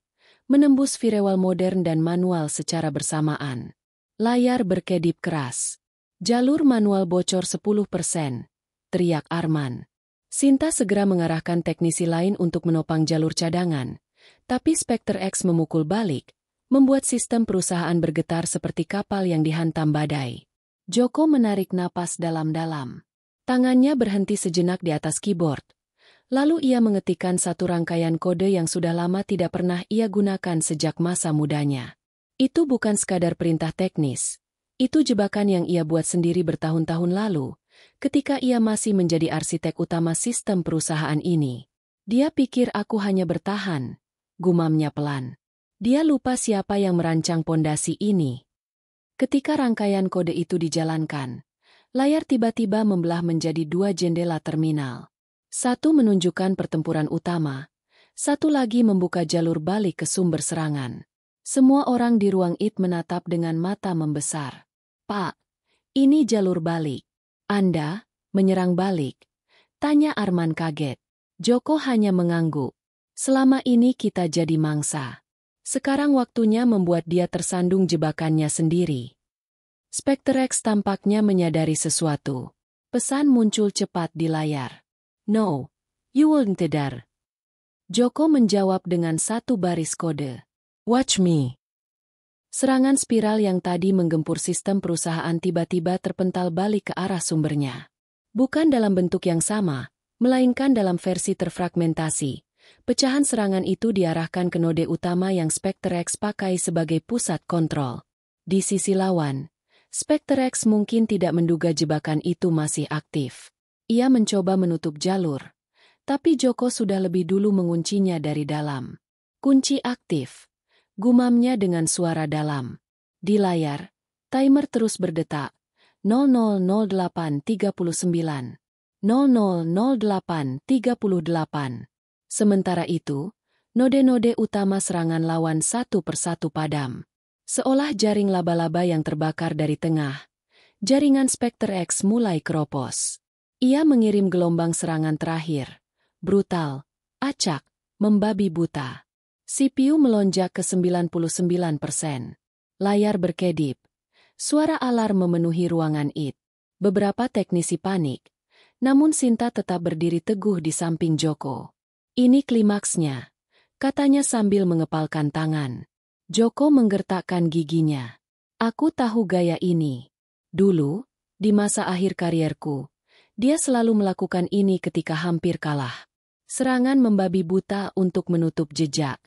menembus firewall modern dan manual secara bersamaan. Layar berkedip keras. "Jalur manual bocor 10%, teriak Arman. Sinta segera mengarahkan teknisi lain untuk menopang jalur cadangan, tapi Spectre X memukul balik, membuat sistem perusahaan bergetar seperti kapal yang dihantam badai. Joko menarik napas dalam-dalam. Tangannya berhenti sejenak di atas keyboard. Lalu ia mengetikkan satu rangkaian kode yang sudah lama tidak pernah ia gunakan sejak masa mudanya. Itu bukan sekadar perintah teknis. Itu jebakan yang ia buat sendiri bertahun-tahun lalu, ketika ia masih menjadi arsitek utama sistem perusahaan ini. Dia pikir aku hanya bertahan, gumamnya pelan. Dia lupa siapa yang merancang pondasi ini. Ketika rangkaian kode itu dijalankan, layar tiba-tiba membelah menjadi dua jendela terminal. Satu menunjukkan pertempuran utama, satu lagi membuka jalur balik ke sumber serangan. Semua orang di ruang IT menatap dengan mata membesar. Pak, ini jalur balik. Anda menyerang balik? Tanya Arman kaget. Joko hanya mengangguk. Selama ini kita jadi mangsa. Sekarang waktunya membuat dia tersandung jebakannya sendiri. Spectre X tampaknya menyadari sesuatu. Pesan muncul cepat di layar. No, you won't dar. Joko menjawab dengan satu baris kode. Watch me. Serangan spiral yang tadi menggempur sistem perusahaan tiba-tiba terpental balik ke arah sumbernya. Bukan dalam bentuk yang sama, melainkan dalam versi terfragmentasi. Pecahan serangan itu diarahkan ke node utama yang Spectre X pakai sebagai pusat kontrol. Di sisi lawan, Spectre X mungkin tidak menduga jebakan itu masih aktif. Ia mencoba menutup jalur, tapi Joko sudah lebih dulu menguncinya dari dalam. Kunci aktif, gumamnya dengan suara dalam. Di layar, timer terus berdetak. 000839, 000838. Sementara itu, node-node utama serangan lawan satu persatu padam. Seolah jaring laba-laba yang terbakar dari tengah, jaringan Spectre X mulai keropos. Ia mengirim gelombang serangan terakhir. Brutal, acak, membabi buta. CPU melonjak ke 99%. Layar berkedip. Suara alarm memenuhi ruangan IT. Beberapa teknisi panik. Namun Sinta tetap berdiri teguh di samping Joko. Ini klimaksnya, katanya sambil mengepalkan tangan. Joko menggertakkan giginya. Aku tahu gaya ini. Dulu, di masa akhir karierku, dia selalu melakukan ini ketika hampir kalah. Serangan membabi buta untuk menutup jejak.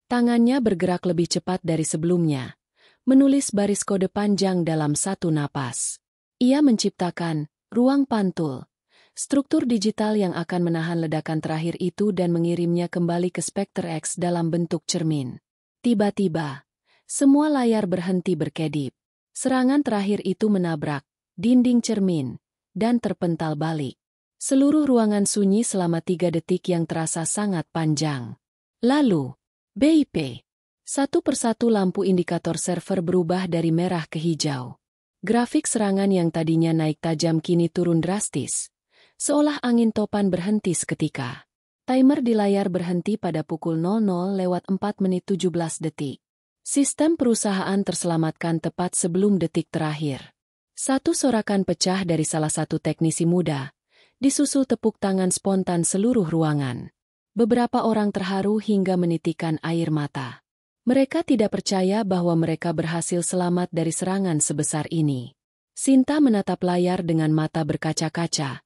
Tangannya bergerak lebih cepat dari sebelumnya, menulis baris kode panjang dalam satu napas. Ia menciptakan ruang pantul, struktur digital yang akan menahan ledakan terakhir itu dan mengirimnya kembali ke Spectre X dalam bentuk cermin. Tiba-tiba, semua layar berhenti berkedip. Serangan terakhir itu menabrak dinding cermin dan terpental balik. Seluruh ruangan sunyi selama 3 detik yang terasa sangat panjang. Lalu, BIP. Satu persatu lampu indikator server berubah dari merah ke hijau. Grafik serangan yang tadinya naik tajam kini turun drastis. Seolah angin topan berhenti seketika. Timer di layar berhenti pada pukul 00:04:17. Sistem perusahaan terselamatkan tepat sebelum detik terakhir. Satu sorakan pecah dari salah satu teknisi muda, disusul tepuk tangan spontan seluruh ruangan. Beberapa orang terharu hingga menitikkan air mata. Mereka tidak percaya bahwa mereka berhasil selamat dari serangan sebesar ini. Sinta menatap layar dengan mata berkaca-kaca,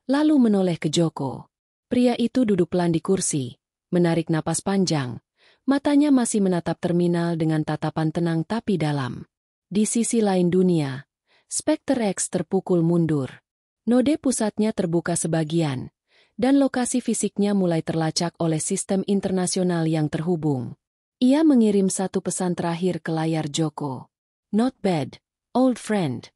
lalu menoleh ke Joko. Pria itu duduk pelan di kursi, menarik napas panjang. Matanya masih menatap terminal dengan tatapan tenang tapi dalam. Di sisi lain dunia, Spectre X terpukul mundur. Node pusatnya terbuka sebagian, dan lokasi fisiknya mulai terlacak oleh sistem internasional yang terhubung. Ia mengirim satu pesan terakhir ke layar Joko. Not bad, old friend.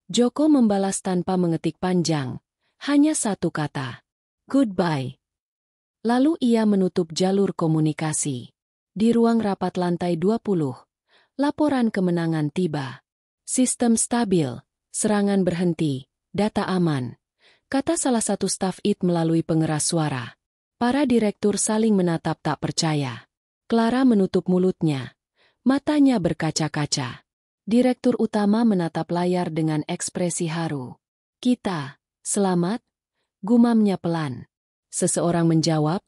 Joko membalas tanpa mengetik panjang, hanya satu kata. Goodbye. Lalu ia menutup jalur komunikasi. Di ruang rapat lantai 20, laporan kemenangan tiba. Sistem stabil, serangan berhenti, data aman, kata salah satu staf IT melalui pengeras suara. Para direktur saling menatap tak percaya. Clara menutup mulutnya, matanya berkaca-kaca. Direktur utama menatap layar dengan ekspresi haru. Kita, selamat? Gumamnya pelan. Seseorang menjawab,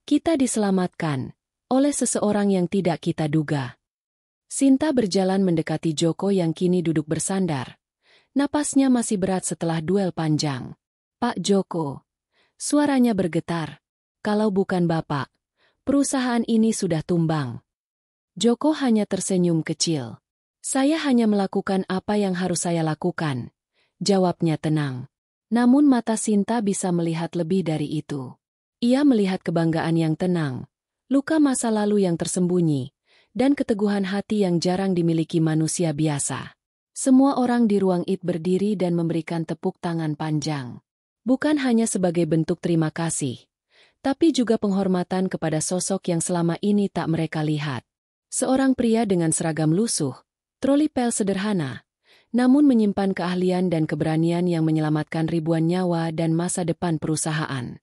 kita diselamatkan oleh seseorang yang tidak kita duga. Sinta berjalan mendekati Joko yang kini duduk bersandar. Napasnya masih berat setelah duel panjang. Pak Joko. Suaranya bergetar. Kalau bukan Bapak, perusahaan ini sudah tumbang. Joko hanya tersenyum kecil. Saya hanya melakukan apa yang harus saya lakukan. Jawabnya tenang. Namun mata Sinta bisa melihat lebih dari itu. Ia melihat kebanggaan yang tenang, luka masa lalu yang tersembunyi, dan keteguhan hati yang jarang dimiliki manusia biasa. Semua orang di ruang itu berdiri dan memberikan tepuk tangan panjang. Bukan hanya sebagai bentuk terima kasih, tapi juga penghormatan kepada sosok yang selama ini tak mereka lihat. Seorang pria dengan seragam lusuh, troli pel sederhana, namun menyimpan keahlian dan keberanian yang menyelamatkan ribuan nyawa dan masa depan perusahaan.